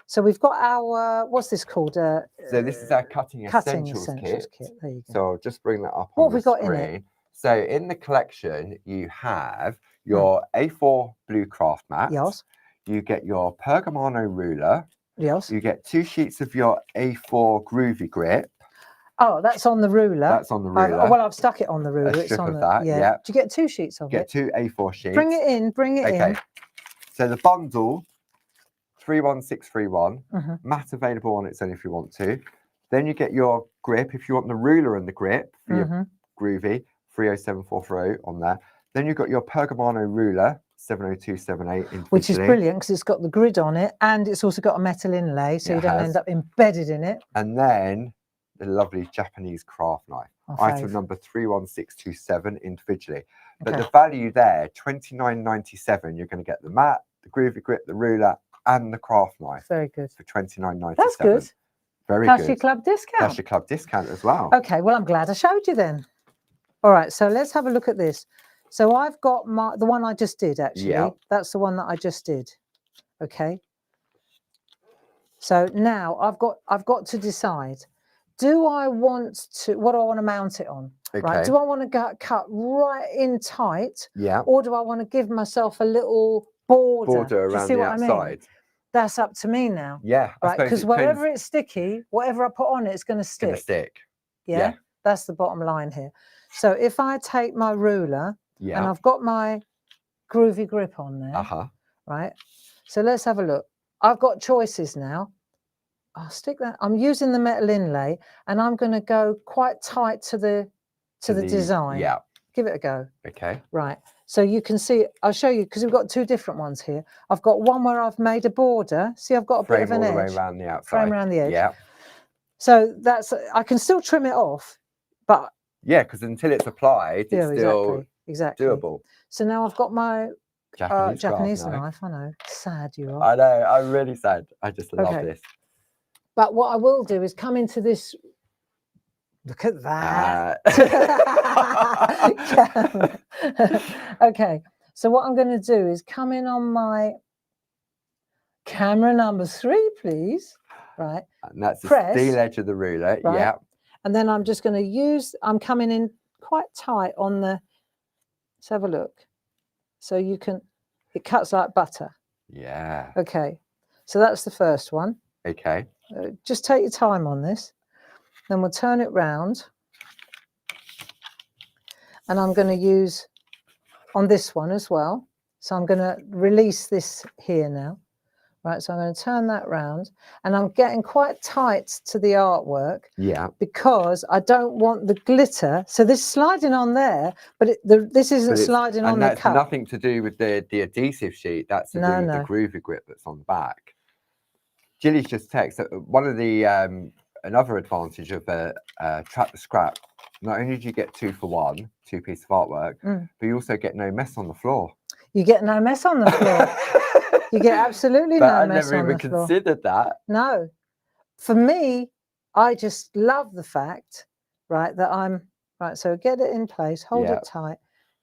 A: So we've got our, what's this called?
B: So this is our cutting essentials kit.
A: There you go.
B: So I'll just bring that up
A: what
B: on the
A: screen.
B: What have we got in it? So in the collection, you have your A4 blue craft mat.
A: Yes.
B: You get your Pergamano ruler.
A: Yes.
B: You get 2 sheets of your A4 groovy grip.
A: Oh, that's on the ruler.
B: That's on the ruler.
A: Well, I've stuck it on the ruler.
B: A strip of that, yeah.
A: Do you get 2 sheets of
B: it? Get 2 A4 sheets.
A: Bring it in, bring it in.
B: So the bundle, 31631, mat available on its own if you want to. Then you get your grip, if you want the ruler and the grip for your groovy, 307440 on there. Then you've got your Pergamano ruler, 70278
A: which is brilliant because it's got the grid on it and it's also got a metal inlay, so you don't end up embedded in it.
B: And then the lovely Japanese craft knife, item number 31627 individually. But the value there, $29.97, you're going to get the mat, the groovy grip, the ruler, and the craft knife.
A: Very good.
B: For $29.97.
A: That's good.
B: Very good.
A: Plus your club discount.
B: Plus your club discount as well.
A: Okay, well, I'm glad I showed you then. All right, so let's have a look at this. So I've got the one I just did, actually. Yeah. That's the one that I just did. Okay. So now I've got to decide. What do I want to mount it on? Okay. Right. Do I want to cut right in tight?
B: Yeah.
A: Or do I want to give myself a little border
B: around the outside?
A: I mean? That's up to me now.
B: Yeah.
A: Right. Because wherever it's sticky, whatever I put on it, it's going to stick.
B: It's going to stick.
A: Yeah. That's the bottom line here. So if I take my ruler and I've got my groovy grip on there, right? So let's have a look. I've got choices now. I'll stick that. I'm using the metal inlay and I'm going to go quite tight to the design.
B: Yeah.
A: Give it a go.
B: Okay.
A: Right. So you can see, I'll show you because we've got 2 different ones here. I've got one where I've made a border. See, I've got a bit of an edge.
B: Frame all the way around the outside.
A: Frame around the edge.
B: Yeah.
A: So I can still trim it off, but
B: yeah, because until it's applied, it's still doable.
A: So now I've got my Japanese
B: knife.
A: knife. I know, sad you are.
B: I know, I'm really sad. I just love this.
A: But what I will do is come into this. Look at that. Okay, so what I'm going to do is come in on my camera number 3, please. Right.
B: And that's the
A: Press,
B: steel edge of the ruler.
A: right?
B: Yeah.
A: And then I'm just going to use, I'm coming in quite tight on the, let's have a look. So you can, it cuts like butter.
B: Yeah.
A: Okay. So that's the first one.
B: Okay.
A: Just take your time on this. Then we'll turn it round. And I'm going to use on this one as well. So I'm going to release this here now. Right, so I'm going to turn that round, and I'm getting quite tight to the artwork.
B: Yeah.
A: Because I don't want the glitter. So this sliding on there, but this isn't sliding on the cup.
B: And that's nothing to do with the adhesive sheet. That's to do with the groovy grip that's on the back. Gilly's just texted one of the another advantage of Trap the Scrap. Not only do you get 2 for 1, 2 pieces of artwork, but you also get no mess on the floor.
A: You get no mess on the floor. You get absolutely no mess on the floor.
B: I never even considered that.
A: No. For me, I just love the fact, right, that I'm, right, so get it in place, hold it tight,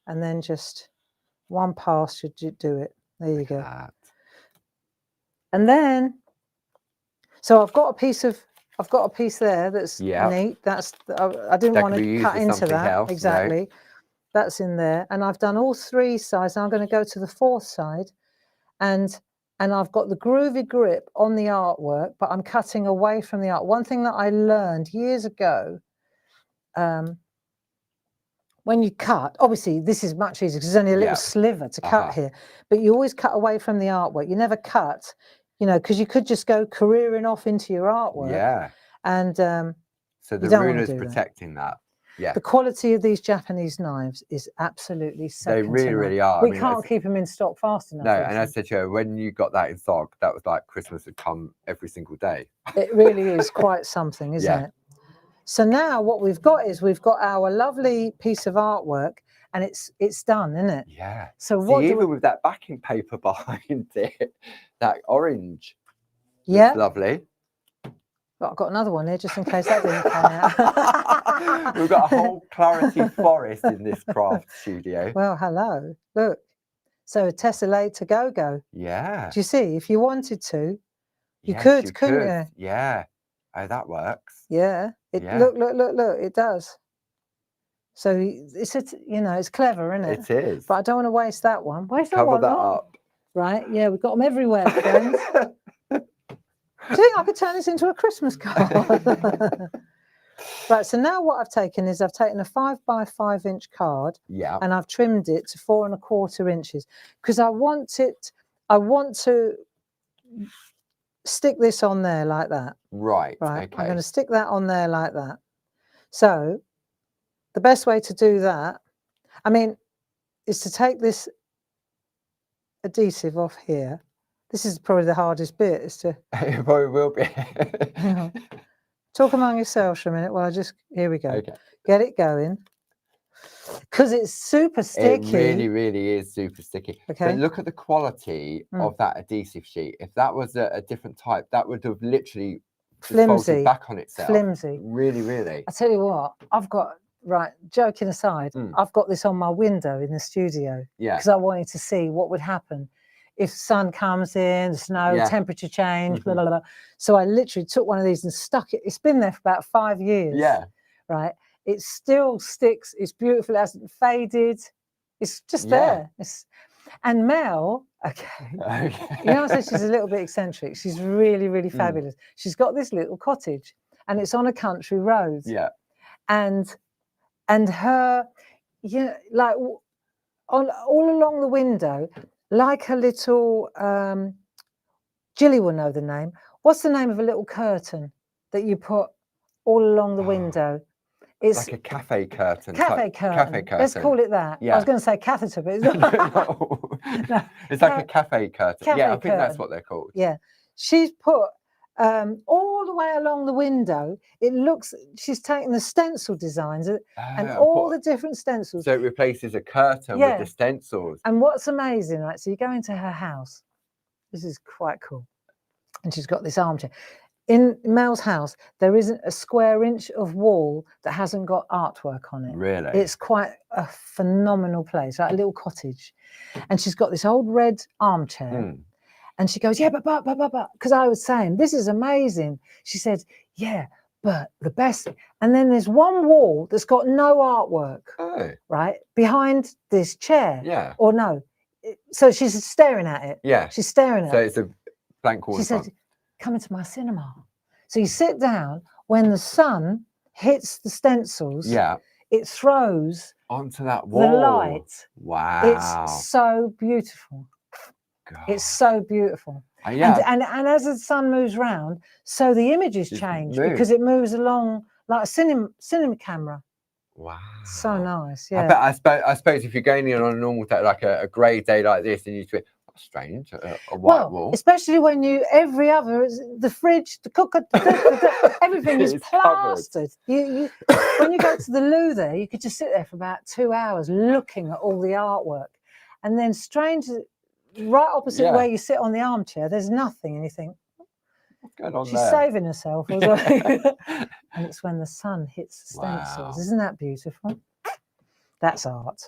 A: and then just one pass should do it. There you go. And then, so I've got a piece there that's neat. That's, I didn't want to cut into that.
B: Else,
A: exactly.
B: No.
A: That's in there. And I've done all 3 sides. Now I'm going to go to the 4th side, and I've got the groovy grip on the artwork, but I'm cutting away from the art. One thing that I learned years ago, when you cut, obviously this is much easier because there's only a little sliver to cut here, but you always cut away from the artwork. You never cut, you know, because you could just go careering off into your artwork.
B: Yeah.
A: And
B: so the ruler's protecting that. Yeah.
A: The quality of these Japanese knives is absolutely second
B: to none. They really are.
A: We can't keep them in stock fast enough.
B: No, and I said to you, when you got that in stock, that was like Christmas had come every single day.
A: It really is quite something, isn't it? So now what we've got is we've got our lovely piece of artwork, and it's done, isn't it?
B: Yeah.
A: So what
B: even with that backing paper behind it, that orange, lovely.
A: But I've got another one here just in case that didn't come out.
B: We've got a whole clarity forest in this craft studio.
A: Well, hello. Look. So tessellate to go.
B: Yeah.
A: Do you see? If you wanted to, you could, couldn't you?
B: Yeah. Oh, that works.
A: Yeah. Look. It does. So it's it's clever, isn't it?
B: It is.
A: But I don't want to waste that one.
B: Cover that up.
A: Right. Yeah, we've got them everywhere, friends. Do you think I could turn this into a Christmas card? Right, so now what I've taken is I've taken a 5x5 inch card, and I've trimmed it to 4 1/4 inches because I want to stick this on there like that.
B: Right.
A: Okay. I'm going to
B: Okay.
A: stick that on there like that. So the best way to do that, I mean, is to take this adhesive off here. This is probably the hardest bit, is to...
B: It probably will be.
A: Talk among yourselves for a minute while here we go.
B: Okay.
A: Get it going. Because it's super sticky.
B: It really is super sticky.
A: Okay.
B: But look at the quality of that adhesive sheet. If that was a different type, that would have literally folded back on itself.
A: Flimsy.
B: Really, really.
A: I tell you what, I've got, right, joking aside, I've got this on my window in the studio.
B: Yeah.
A: Because I wanted to see what would happen if sun comes in, snow, temperature change, blah, blah, blah. So I literally took one of these and stuck it. It's been there for about 5 years.
B: Yeah.
A: Right. It still sticks. It's beautiful. It hasn't faded. It's just there. And Mel, you know, I said she's a little bit eccentric. She's really, really fabulous. She's got this little cottage, and it's on a country road.
B: Yeah.
A: And her, like all along the window, like a little, Jilly will know the name. What's the name of a little curtain that you put all along the window? It's
B: like a cafe curtain.
A: Cafe curtain. Let's call it that. Yeah. I was going to say catheter, but it's not.
B: No. It's like a cafe curtain. I think that's what they're called.
A: Yeah. She's put all the way along the window. It looks, she's taken the stencil designs and all the different stencils.
B: So it replaces a curtain with the stencils.
A: And what's amazing, right? So you go into her house. This is quite cool. And she's got this armchair. In Mel's house, there isn't a square inch of wall that hasn't got artwork on it.
B: Really?
A: It's quite a phenomenal place, like a little cottage. And she's got this old red armchair. And she goes, yeah, but, because I was saying, this is amazing. She said, yeah, but the best. And then there's one wall that's got no artwork, right, behind this chair.
B: Yeah.
A: Or no. So she's staring at it.
B: Yeah.
A: She's staring at it.
B: So it's a blank wall.
A: She said, come into my cinema. So you sit down, when the sun hits the stencils, it throws
B: onto that wall.
A: The light.
B: Wow.
A: It's so beautiful.
B: God.
A: It's so beautiful. And as the sun moves round, so the images change because it moves along like a cinema camera.
B: Wow.
A: So nice. Yeah.
B: I suppose if you're going in on a normal day, like a grey day like this, and you think, that's strange, a white wall.
A: Especially when every other, the fridge, the cooker, everything is plastered. When you go to the loo there, you could just sit there for about 2 hours looking at all the artwork. And then strange, right opposite where you sit on the armchair, there's nothing, and you think,
B: what's going on
A: she's
B: there?
A: saving herself. And it's when the sun hits the stencils. Wow. Isn't that beautiful? That's art.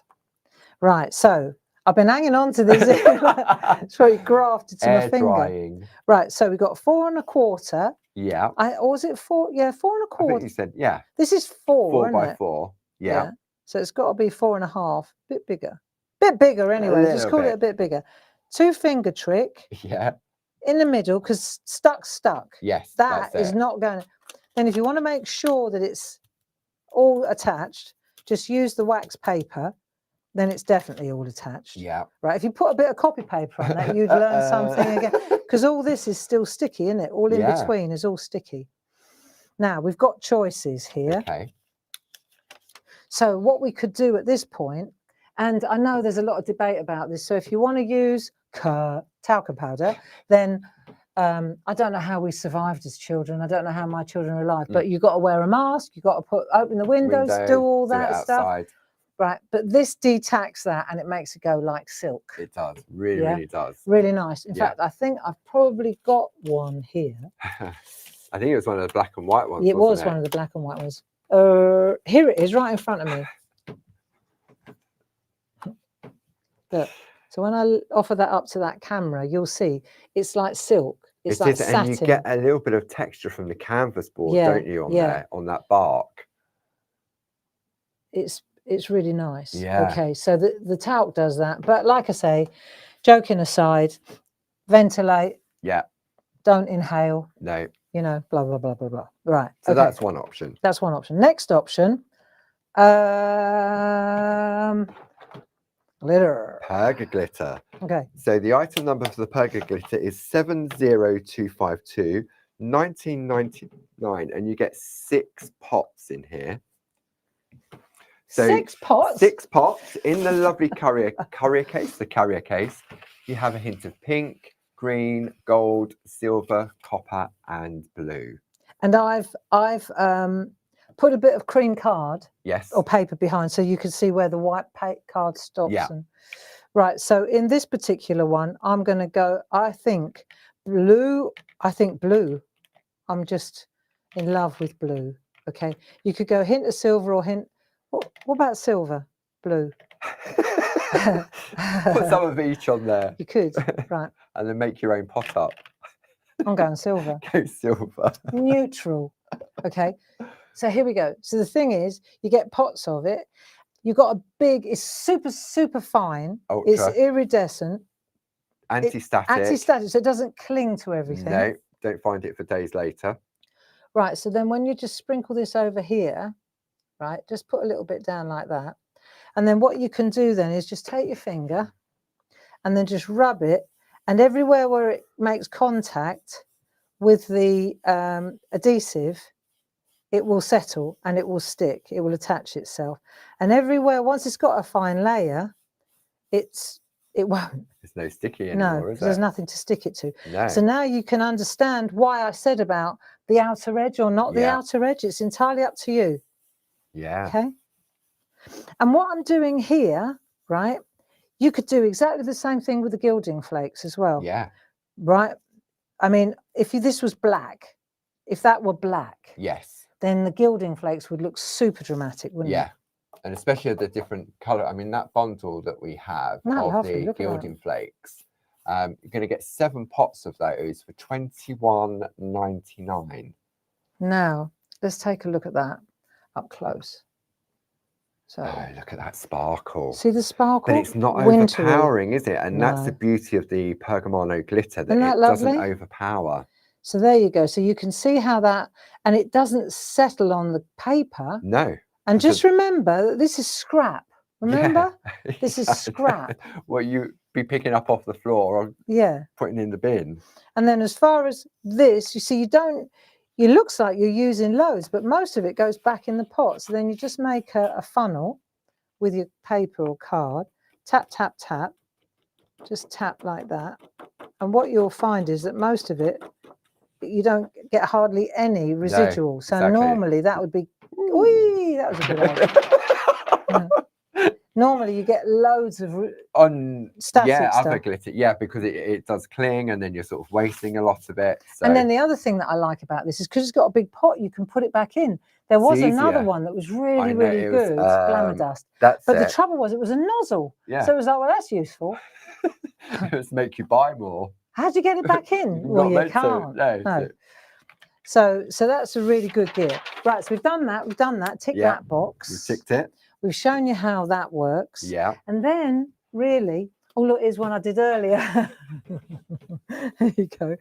A: Right, so I've been hanging on to this. It's very grafted to my finger. Drying. Right, so we've got 4 1/4.
B: Yeah.
A: Or was it 4? Yeah, 4 1/4.
B: I think you said, yeah.
A: This is 4,
B: 4
A: isn't
B: by
A: it?
B: 4. Yeah.
A: So it's got to be 4 1/2. Bit bigger. Bit bigger anyway. Just call it a bit bigger. 2-finger trick.
B: Yeah.
A: In the middle, because stuck.
B: Yes.
A: That is not going to. Then if you want to make sure that it's all attached, just use the wax paper. Then it's definitely all attached.
B: Yeah.
A: Right. If you put a bit of copy paper on that, you'd learn something again. Because all this is still sticky, isn't it? All in between is all sticky. Now, we've got choices here.
B: Okay. So
A: what we could do at this point, and I know there's a lot of debate about this, so if you want to use talcum powder, then I don't know how we survived as children. I don't know how my children are alive, but you've got to wear a mask, you've got to open the windows, do all that stuff. Right, but this detacks that and it makes it go like silk.
B: It does, really does.
A: Really nice. In fact, I think I've probably got one here.
B: I think it was one of the black and white ones.
A: It was one of the black and white ones. Here it is, right in front of me. Look, so when I offer that up to that camera, you'll see it's like silk. It's like satin.
B: And you get a little bit of texture from the canvas board, don't you, on there, on that bark?
A: It's really nice.
B: Yeah.
A: Okay, so the talc does that. But like I say, joking aside, ventilate.
B: Yeah.
A: Don't inhale.
B: No.
A: You know, blah, blah, blah, blah, blah. Right.
B: So that's one option.
A: That's one option. Next option. Glitter.
B: Perga glitter.
A: Okay.
B: So the item number for the Perga glitter is 70252, 1999, and you get 6 pots in here. So
A: 6 pots?
B: 6 pots in the lovely carrier case. You have a hint of pink, green, gold, silver, copper, and blue.
A: And I've put a bit of cream card, or paper behind, so you can see where the white card stops.
B: Yeah.
A: Right. So in this particular one, I'm going to go. I think blue. I'm just in love with blue. Okay. You could go hint of silver or hint. What about silver? Blue.
B: Put some of each on there.
A: You could, right.
B: And then make your own pot up.
A: I'm going silver.
B: Go silver.
A: Neutral. Okay. So here we go. So the thing is, you get pots of it. You've got a big, it's super, super fine.
B: Ultra.
A: It's iridescent.
B: Anti-static.
A: Anti-static, so it doesn't cling to everything.
B: No, don't find it for days later.
A: Right, so then when you just sprinkle this over here, right, just put a little bit down like that. And then what you can do then is just take your finger and then just rub it. And everywhere where it makes contact with the adhesive, it will settle and it will stick. It will attach itself. And everywhere, once it's got a fine layer, it won't.
B: There's no sticky anymore, is there?
A: There's nothing to stick it to.
B: No.
A: So now you can understand why I said about the outer edge or not the outer edge. It's entirely up to you.
B: Yeah.
A: Okay. And what I'm doing here, right, you could do exactly the same thing with the gilding flakes as well.
B: Yeah.
A: Right. I mean, if this was black, if that were black.
B: Yes.
A: Then the gilding flakes would look super dramatic, wouldn't it?
B: Yeah. And especially the different colour. I mean, that bundle that we have of the gilding flakes, You're going to get 7 pots of those for $21.99.
A: Now, let's take a look at that up close. So,
B: oh, look at that sparkle.
A: See the sparkle?
B: But it's not
A: Wintry.
B: overpowering, is it? And that's the
A: No.
B: beauty of the Pergamano glitter, that
A: Isn't that
B: it
A: lovely?
B: doesn't overpower.
A: So there you go. So you can see how that, and it doesn't settle on the paper.
B: No.
A: And just remember that this is scrap. Remember?
B: Yeah.
A: This is scrap.
B: What you be picking up off the floor or putting in the bin.
A: And then as far as this, you see, it looks like you're using loads, but most of it goes back in the pot. So then you just make a funnel with your paper or card, tap, tap, tap, just tap like that. And what you'll find is that most of it, you don't get hardly any residual.
B: No,
A: so
B: exactly.
A: Normally that would be, whee, that was a good idea. Normally you get loads of static stuff.
B: Other glitter, because it does cling, and then you're sort of wasting a lot of it. So.
A: And then the other thing that I like about this is because it's got a big pot, you can put it back in. There was another one that was really, really good, Glamour Dust. But the trouble was, it was a nozzle.
B: Yeah.
A: So it was like, well, that's useful.
B: It was make you buy more.
A: How'd you get it back in? Well, you can't. No. So that's a really good gear. Right, so we've done that. Tick that box.
B: We've ticked it.
A: We've shown you how that works.
B: Yeah.
A: And then, really, oh, look, here's one I did earlier. There you go.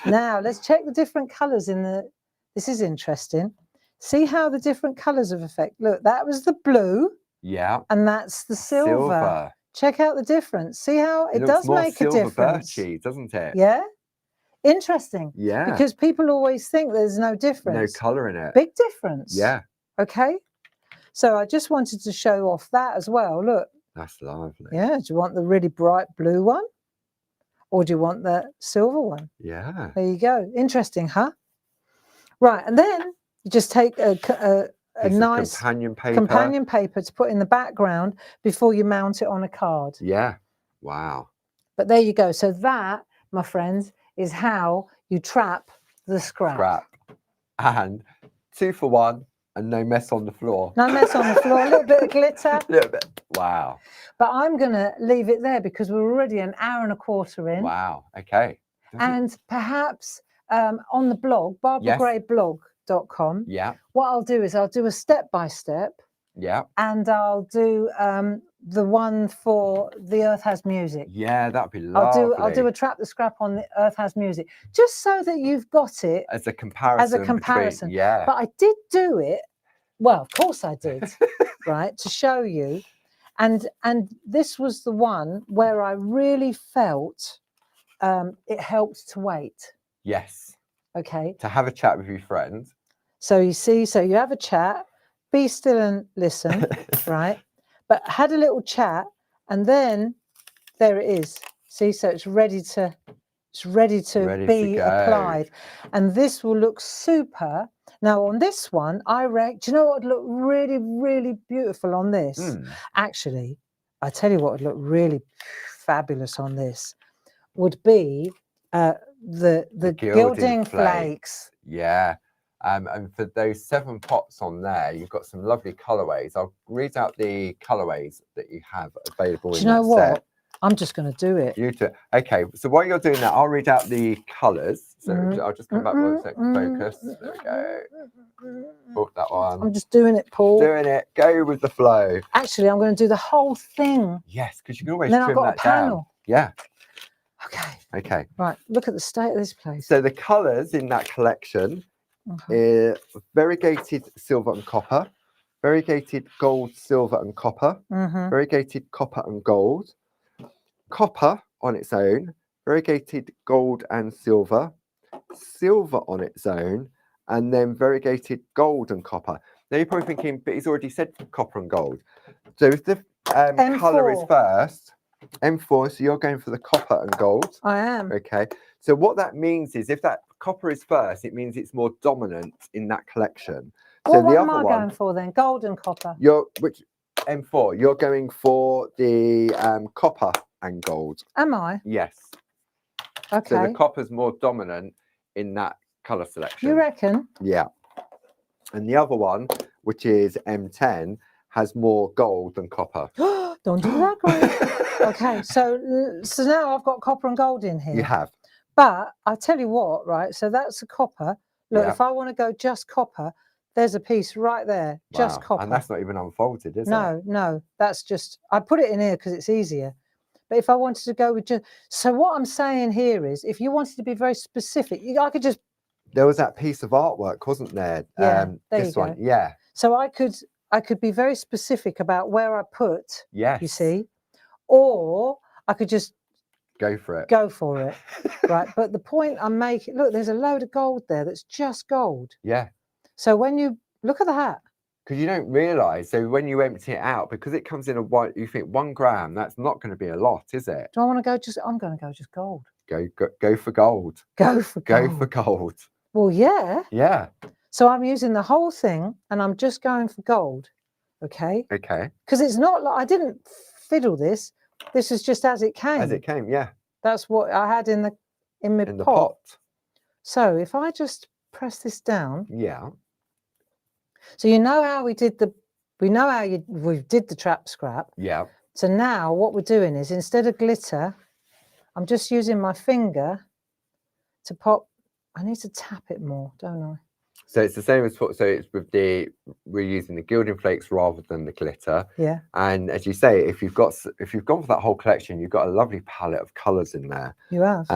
A: Now, let's check the different colours in the... This is interesting. See how the different colours of effect... Look, that was the blue.
B: Yeah.
A: And that's the silver. Check out the difference. See how it does make a difference.
B: Birchy, doesn't it?
A: Yeah. Interesting.
B: Yeah.
A: Because people always think there's no difference.
B: No colour in it.
A: Big difference.
B: Yeah.
A: Okay. So I just wanted to show off that as well. Look.
B: That's lovely.
A: Yeah. Do you want the really bright blue one? Or do you want the silver one?
B: Yeah.
A: There you go. Interesting, huh? Right. And then you just take a nice companion paper to put in the background before you mount it on a card.
B: Yeah. Wow.
A: But there you go. So that, my friends, is how you trap the scrap.
B: And 2 for 1. And no mess on the floor.
A: No mess on the floor. A little bit of glitter.
B: A little bit. Wow.
A: But I'm going to leave it there because we're already an hour and a quarter in.
B: Wow. Okay.
A: And perhaps on the blog, barbaragrayblog.com, what I'll do is I'll do a step-by-step.
B: Yeah.
A: And I'll do the one for The Earth Has Music.
B: Yeah, that'd be lovely.
A: I'll do a Trap the Scrap on The Earth Has Music, just so that you've got it
B: as a comparison. Between, yeah.
A: But I did do it. Well, of course I did, right, to show you. And this was the one where I really felt it helped to wait.
B: Yes.
A: Okay.
B: To have a chat with your friends.
A: So you see, so you have a chat. Be still and listen, right? But had a little chat, and then there it is. See, so it's ready to be applied, and this will look super. Now on this one, do you know what would look really, really beautiful on this? Actually, I tell you what would look really fabulous on this would be the gilding flakes.
B: Yeah. And for those 7 pots on there, you've got some lovely colourways. I'll read out the colourways that you have available in that set. Do you know what?
A: I'm just going to do it.
B: You do. Okay, so while you're doing that, I'll read out the colours. So I'll just come back with a second focus. There we go. Oh, that one.
A: I'm just doing it, Paul.
B: Doing it. Go with the flow.
A: Actually, I'm going to do the whole thing.
B: Yes, because you can always trim that down.
A: Then I've got a panel.
B: Yeah.
A: Okay.
B: Okay.
A: Right, look at the state of this place.
B: So the colours in that collection variegated silver and copper, variegated gold, silver and copper, variegated copper and gold, copper on its own, variegated gold and silver, silver on its own, and then variegated gold and copper. Now you're probably thinking, but he's already said copper and gold. So if the colour is first, M4, so you're going for the copper and gold.
A: I am.
B: Okay. So what that means is if that copper is first, it means it's more dominant in that collection.
A: Well, so what am I going for then? Gold and copper.
B: Which M4? You're going for the copper and gold.
A: Am I?
B: Yes.
A: Okay.
B: So the copper's more dominant in that colour selection.
A: You reckon?
B: Yeah. And the other one, which is M10, has more gold than copper.
A: Don't do that, Greg. Okay, so now I've got copper and gold in here.
B: You have.
A: But I tell you what, right? So that's the copper. Look, if I want to go just copper, there's a piece right there, just copper.
B: And that's not even unfolded, is it?
A: No, that's just, I put it in here because it's easier. But if I wanted to go with just, so what I'm saying here is, if you wanted to be very specific, I could just.
B: There was that piece of artwork, wasn't there?
A: Yeah, there
B: this
A: you
B: one,
A: go.
B: yeah.
A: So I could be very specific about where I put.
B: Yes.
A: You see, or I could just.
B: Go for it.
A: Go for it. Right. But the point I'm making, look, there's a load of gold there that's just gold.
B: Yeah.
A: So when you look at the hat.
B: Because you don't realise, so when you empty it out, because it comes in a white, you think 1 gram, that's not going to be a lot, is it?
A: Do I want to go just, I'm going to go just gold.
B: Go for gold.
A: Go for gold.
B: Go for gold.
A: Well, yeah.
B: Yeah.
A: So I'm using the whole thing and I'm just going for gold. Okay.
B: Okay.
A: Because it's not like, I didn't fiddle this. This is just as it came.
B: As it came, yeah.
A: That's what I had in the pot. So if I just press this down.
B: Yeah.
A: So you know how we did we did the trap scrap.
B: Yeah.
A: So now what we're doing is, instead of glitter, I'm just using my finger to pop. I need to tap it more, don't I?
B: So it's the same as, so it's with we're using the gilding flakes rather than the glitter.
A: Yeah.
B: And as you say, if you've gone for that whole collection, you've got a lovely palette of colours in there.
A: You have.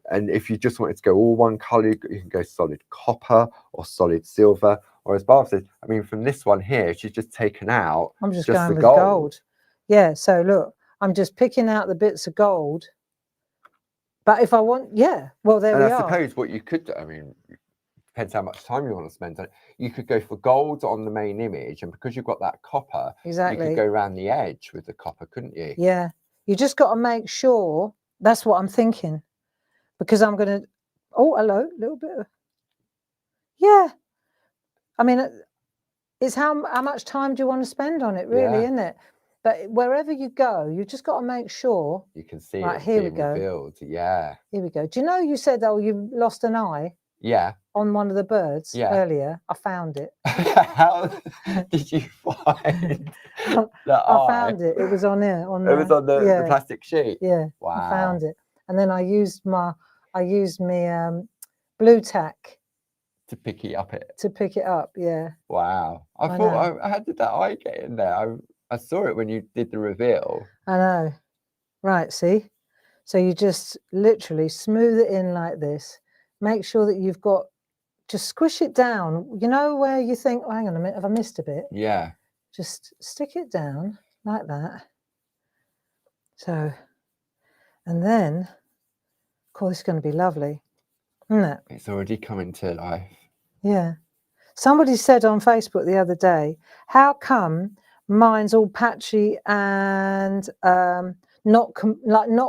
B: And if you just wanted to go all one colour, you can go solid copper or solid silver. Or as Barb said, I mean, from this one here, she's just taken out.
A: I'm just going with gold. Yeah. So look, I'm just picking out the bits of gold. But if I want, yeah, well, there we are.
B: And I suppose what you could do, I mean, depends how much time you want to spend on it. You could go for gold on the main image, and because you've got that copper,
A: exactly,
B: you could go around the edge with the copper, couldn't you?
A: Yeah. You just got to make sure. That's what I'm thinking. Because I'm going to, oh, hello, a little bit of, yeah. I mean, it's how much time do you want to spend on it, really, isn't it? But wherever you go, you just got to make sure.
B: You can see
A: right,
B: it
A: here
B: being
A: we go.
B: revealed. Yeah.
A: Here we go. Do you know you said, oh, you lost an eye?
B: Yeah.
A: On one of the birds earlier. I found it.
B: How did you find that eye?
A: I found it. It was on here.
B: It was on the plastic sheet?
A: Yeah.
B: Wow.
A: I found it. And then I used my blue tack
B: to pick it up.
A: Yeah.
B: Wow. I thought, how did that eye get in there? I saw it when you did the reveal.
A: I know. Right, see? So you just literally smooth it in like this. Make sure that you've got, just squish it down. You know where you think, oh, hang on a minute, have I missed a bit?
B: Yeah.
A: Just stick it down like that. So, and then, of course, it's going to be lovely, isn't it?
B: It's already coming to life.
A: Yeah. Somebody said on Facebook the other day, how come mine's all patchy and not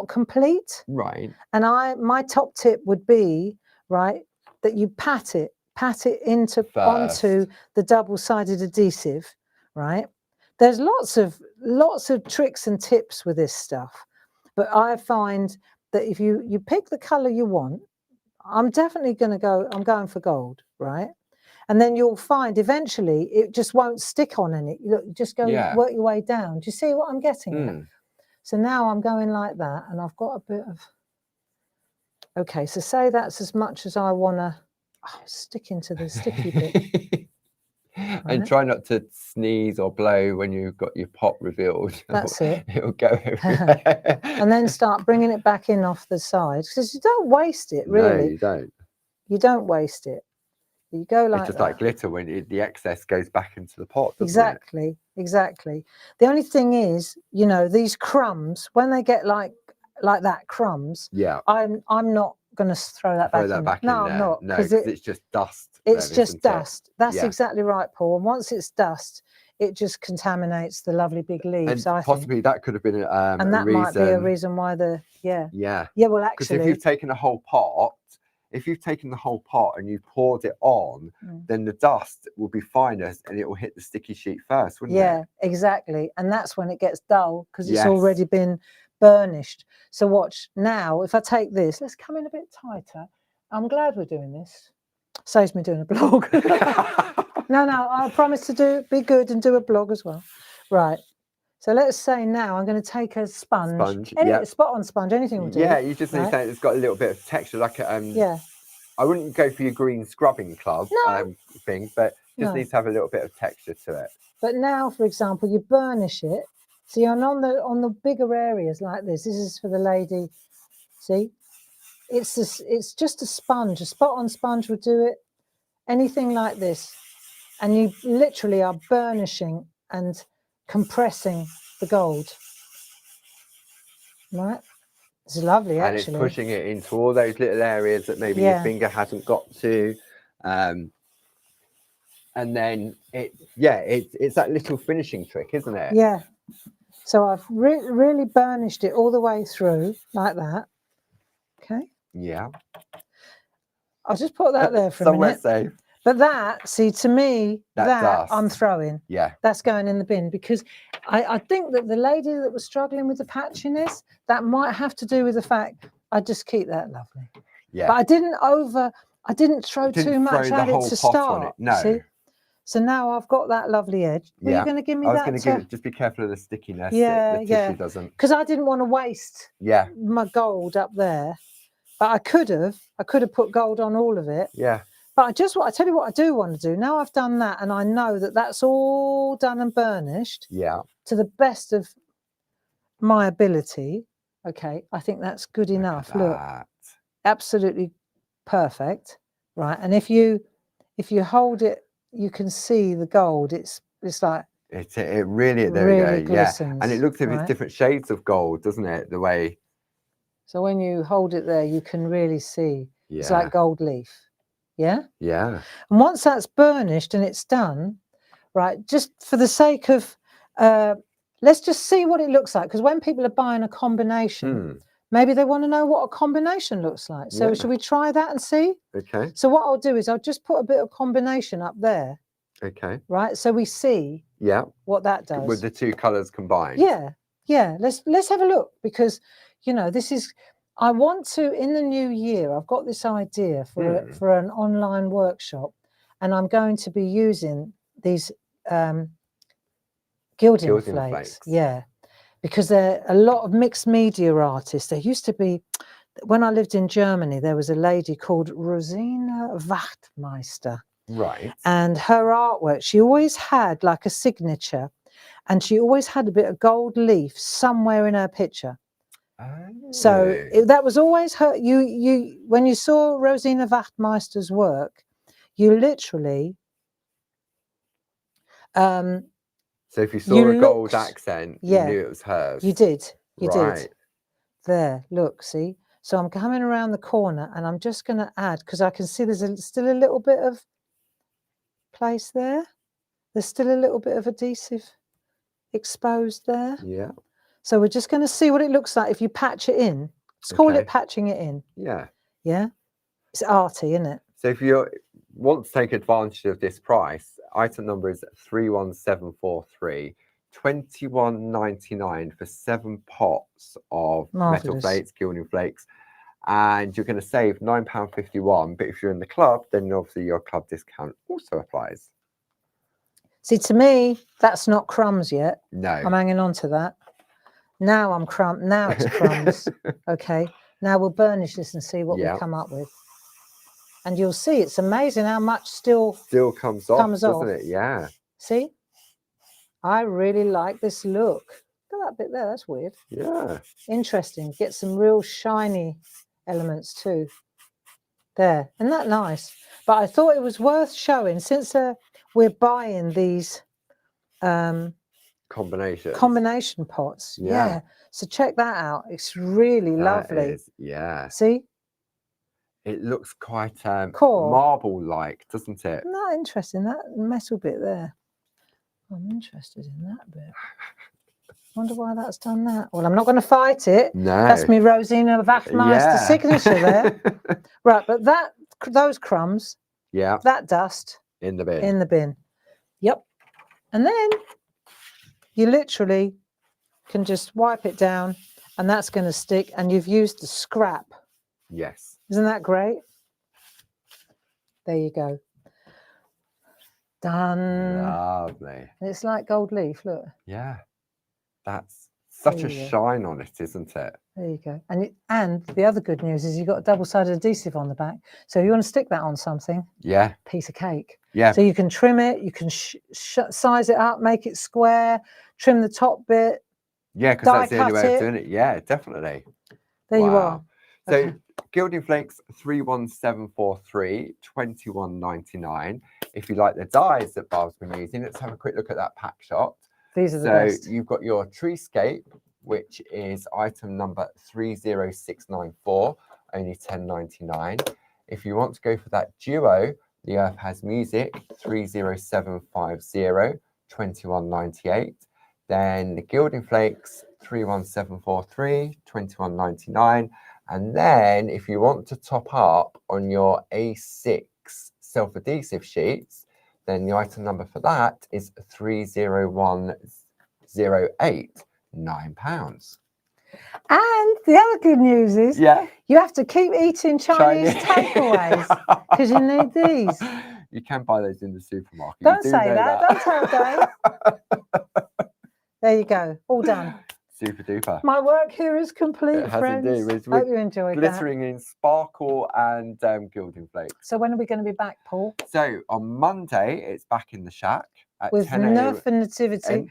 A: complete?
B: Right.
A: And my top tip would be, right, that you pat it onto the double-sided adhesive, right? There's lots of tricks and tips with this stuff, but I find that if you pick the color you want, I'm going for gold, right? And then you'll find eventually it just won't stick on any. Look, you just go work your way down. Do you see what I'm getting at? So now I'm going like that, and I've got a bit of. Okay, so say that's as much as I want to stick into the sticky bit.
B: And try not to sneeze or blow when you've got your pot revealed.
A: That's it.
B: It'll go everywhere.
A: And then start bringing it back in off the side, because you don't waste it, really.
B: No, you don't.
A: You don't waste it. You go like
B: it's just like glitter when the excess goes back into the pot.
A: Exactly. The only thing is, these crumbs, when they get like that crumbs.
B: Yeah.
A: I'm not going to throw that back in. No, I'm not.
B: No, because it's just dust.
A: It's just dust. That's exactly right, Paul. And once it's dust, it just contaminates the lovely big leaves.
B: And possibly that could have been
A: and that might be a reason why the well, actually,
B: because if you've taken a whole pot. If you've taken the whole pot and you poured it on, then the dust will be finer and it will hit the sticky sheet first, wouldn't it?
A: Yeah, exactly. And that's when it gets dull, because it's already been burnished. So watch now. If I take this, let's come in a bit tighter. I'm glad we're doing this. Saves me doing a blog. No, I promise to be good and do a blog as well. Right. So let's say now I'm going to take a sponge, any spot on sponge, anything will do.
B: Yeah, you just need something that's got a little bit of texture, like a
A: yeah.
B: I wouldn't go for your green scrubbing club
A: No.
B: thing, but just needs to have a little bit of texture to it.
A: But now, for example, you burnish it. See, on the bigger areas like this. This is for the lady. See, it's just a sponge. A spot on sponge would do it. Anything like this, and you literally are burnishing and compressing the gold. Right. It's lovely, actually.
B: And it's pushing it into all those little areas that maybe your finger hasn't got to. And then it's that little finishing trick, isn't it?
A: Yeah. So I've really burnished it all the way through like that. Okay.
B: Yeah.
A: I'll just put that there for a minute.
B: Somewhere safe.
A: But that, see, to me, that I'm throwing.
B: Yeah.
A: That's going in the bin, because I think that the lady that was struggling with the patchiness, that might have to do with the fact I just keep that lovely.
B: Yeah.
A: But I didn't throw too much at it to start.
B: No. See?
A: So now I've got that lovely edge. Were you going to give me that?
B: I was going to give it, just be careful of the stickiness.
A: Yeah,
B: the tissue doesn't.
A: Because I didn't want to waste my gold up there. But I could have put gold on all of it.
B: Yeah.
A: But I tell you what I do want to do. Now I've done that and I know that that's all done and burnished.
B: Yeah.
A: To the best of my ability. Okay. I think that's good enough. Look. Absolutely perfect. Right. And if you hold it, you can see the gold. It's like
B: it really glistens. Yeah. And it looks like it's different shades of gold, doesn't it? The way.
A: So when you hold it there, you can really see. Yeah. It's like gold leaf. Yeah?
B: Yeah.
A: And once that's burnished and it's done, right, just for the sake of, let's just see what it looks like. Because when people are buying a combination, maybe they want to know what a combination looks like. So should we try that and see?
B: Okay. So
A: what I'll do is I'll just put a bit of combination up there.
B: Okay.
A: Right, so we see what that does.
B: With the two colours combined.
A: Yeah, yeah. Let's have a look, because, you know, this is, I want to, in the new year, I've got this idea for an online workshop, and I'm going to be using these gilding flakes. Yeah, because there are a lot of mixed media artists. There used to be, when I lived in Germany, there was a lady called Rosina Wachtmeister.
B: Right.
A: And her artwork, she always had like a signature, and she always had a bit of gold leaf somewhere in her picture. Oh. So that was always her. You when you saw Rosina Wachtmeister's work, you literally. So
B: if you saw a gold accent, you knew it was hers.
A: You did. You did. There, look, see. So I'm coming around the corner, and I'm just going to add, because I can see there's still a little bit of place there. There's still a little bit of adhesive exposed there.
B: Yeah. So
A: we're just going to see what it looks like if you patch it in. Let's call it patching it in.
B: Yeah.
A: Yeah. It's arty, isn't it?
B: So if you want to take advantage of this price, item number is 31743, $21.99 for 7 pots of metal flakes, gilding flakes, and you're going to save £9.51. But if you're in the club, then obviously your club discount also applies.
A: See, to me, that's not crumbs yet.
B: No.
A: I'm hanging on to that. Now I'm crumb. Now it's crumbs. Okay. Now we'll burnish this and see what we come up with. And you'll see it's amazing how much still
B: comes off, doesn't it? Yeah.
A: See? I really like this look. Look at that bit there. That's weird.
B: Yeah.
A: Interesting. Get some real shiny elements too. There. Isn't that nice? But I thought it was worth showing, since we're buying these combination pots. Yeah. So check that out. It's really lovely.
B: Yeah.
A: See?
B: It looks quite marble-like, doesn't it?
A: Isn't that interesting? That metal bit there. I'm interested in that bit. Wonder why that's done that. Well, I'm not going to fight it.
B: No.
A: That's me Rosina Wachtmeister signature there. Right, but those crumbs, that dust,
B: in the bin.
A: In the bin. Yep. And then you literally can just wipe it down, and that's going to stick, and you've used the scrap.
B: Yes.
A: Isn't that great? There you go. Done.
B: Lovely.
A: It's like gold leaf, look.
B: Yeah. That's such a shine on it, isn't it?
A: There you go. And the other good news is you've got a double-sided adhesive on the back. So if you want to stick that on something,
B: yeah,
A: piece of cake.
B: Yeah.
A: So you can trim it, you can size it up, make it square, trim the top bit.
B: Yeah, because that's the only way of doing it. Yeah, definitely.
A: There you are.
B: So Gilding Flakes 31743, 21.99. If you like the dyes that Barb's been using, let's have a quick look at that pack shot.
A: These are the best.
B: So you've got your Treescape, which is item number 30694, only 10.99. If you want to go for that duo, The Earth Has Music 30750, 21.98. Then the Gilding Flakes 31743, 21.99. And then if you want to top up on your A6 self-adhesive sheets, then the item number for that is 30108, £9.
A: And the other good news is you have to keep eating Chinese takeaways because you need these.
B: You can buy those in the supermarket.
A: Don't say that. Don't tell Dave. There you go. All done.
B: Super duper.
A: My work here is complete,
B: it has
A: friends.
B: Indeed.
A: Hope you enjoyed
B: glittering in sparkle and Gilding Flakes.
A: So when are we going to be back, Paul?
B: So on Monday, it's back in the shack at
A: with
B: 10
A: Nerf and Nativity.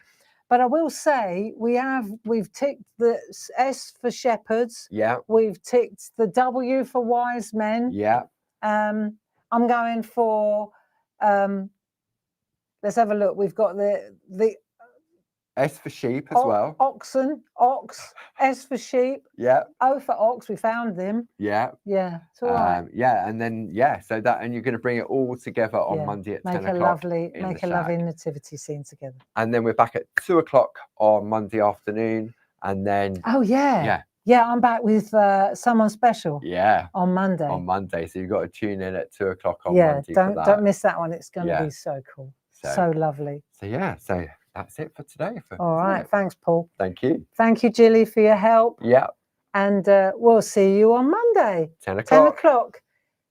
A: But I will say we've ticked the S for shepherds.
B: Yeah.
A: We've ticked the W for wise men.
B: Yeah.
A: I'm going for let's have a look. We've got the
B: S for sheep as well.
A: Ox. S for sheep.
B: Yeah.
A: O for ox. We found them.
B: Yeah.
A: Yeah. It's all right.
B: Yeah, and then so that, and you're going to bring it all together on Monday at 10 o'clock.
A: Make a lovely nativity scene together.
B: And then we're back at 2 o'clock on Monday afternoon, and then
A: I'm back with someone special.
B: Yeah.
A: On Monday.
B: On Monday, so you've got to tune in at 2 o'clock on Monday.
A: Don't miss that one. It's going to be so cool. So lovely.
B: So that's it for today.
A: All right. Thanks, Paul.
B: Thank you.
A: Thank you, Jilly, for your help.
B: Yeah.
A: And we'll see you on Monday.
B: 10 o'clock.
A: 10 o'clock.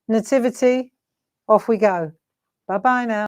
A: Nativity. Off we go. Bye-bye now.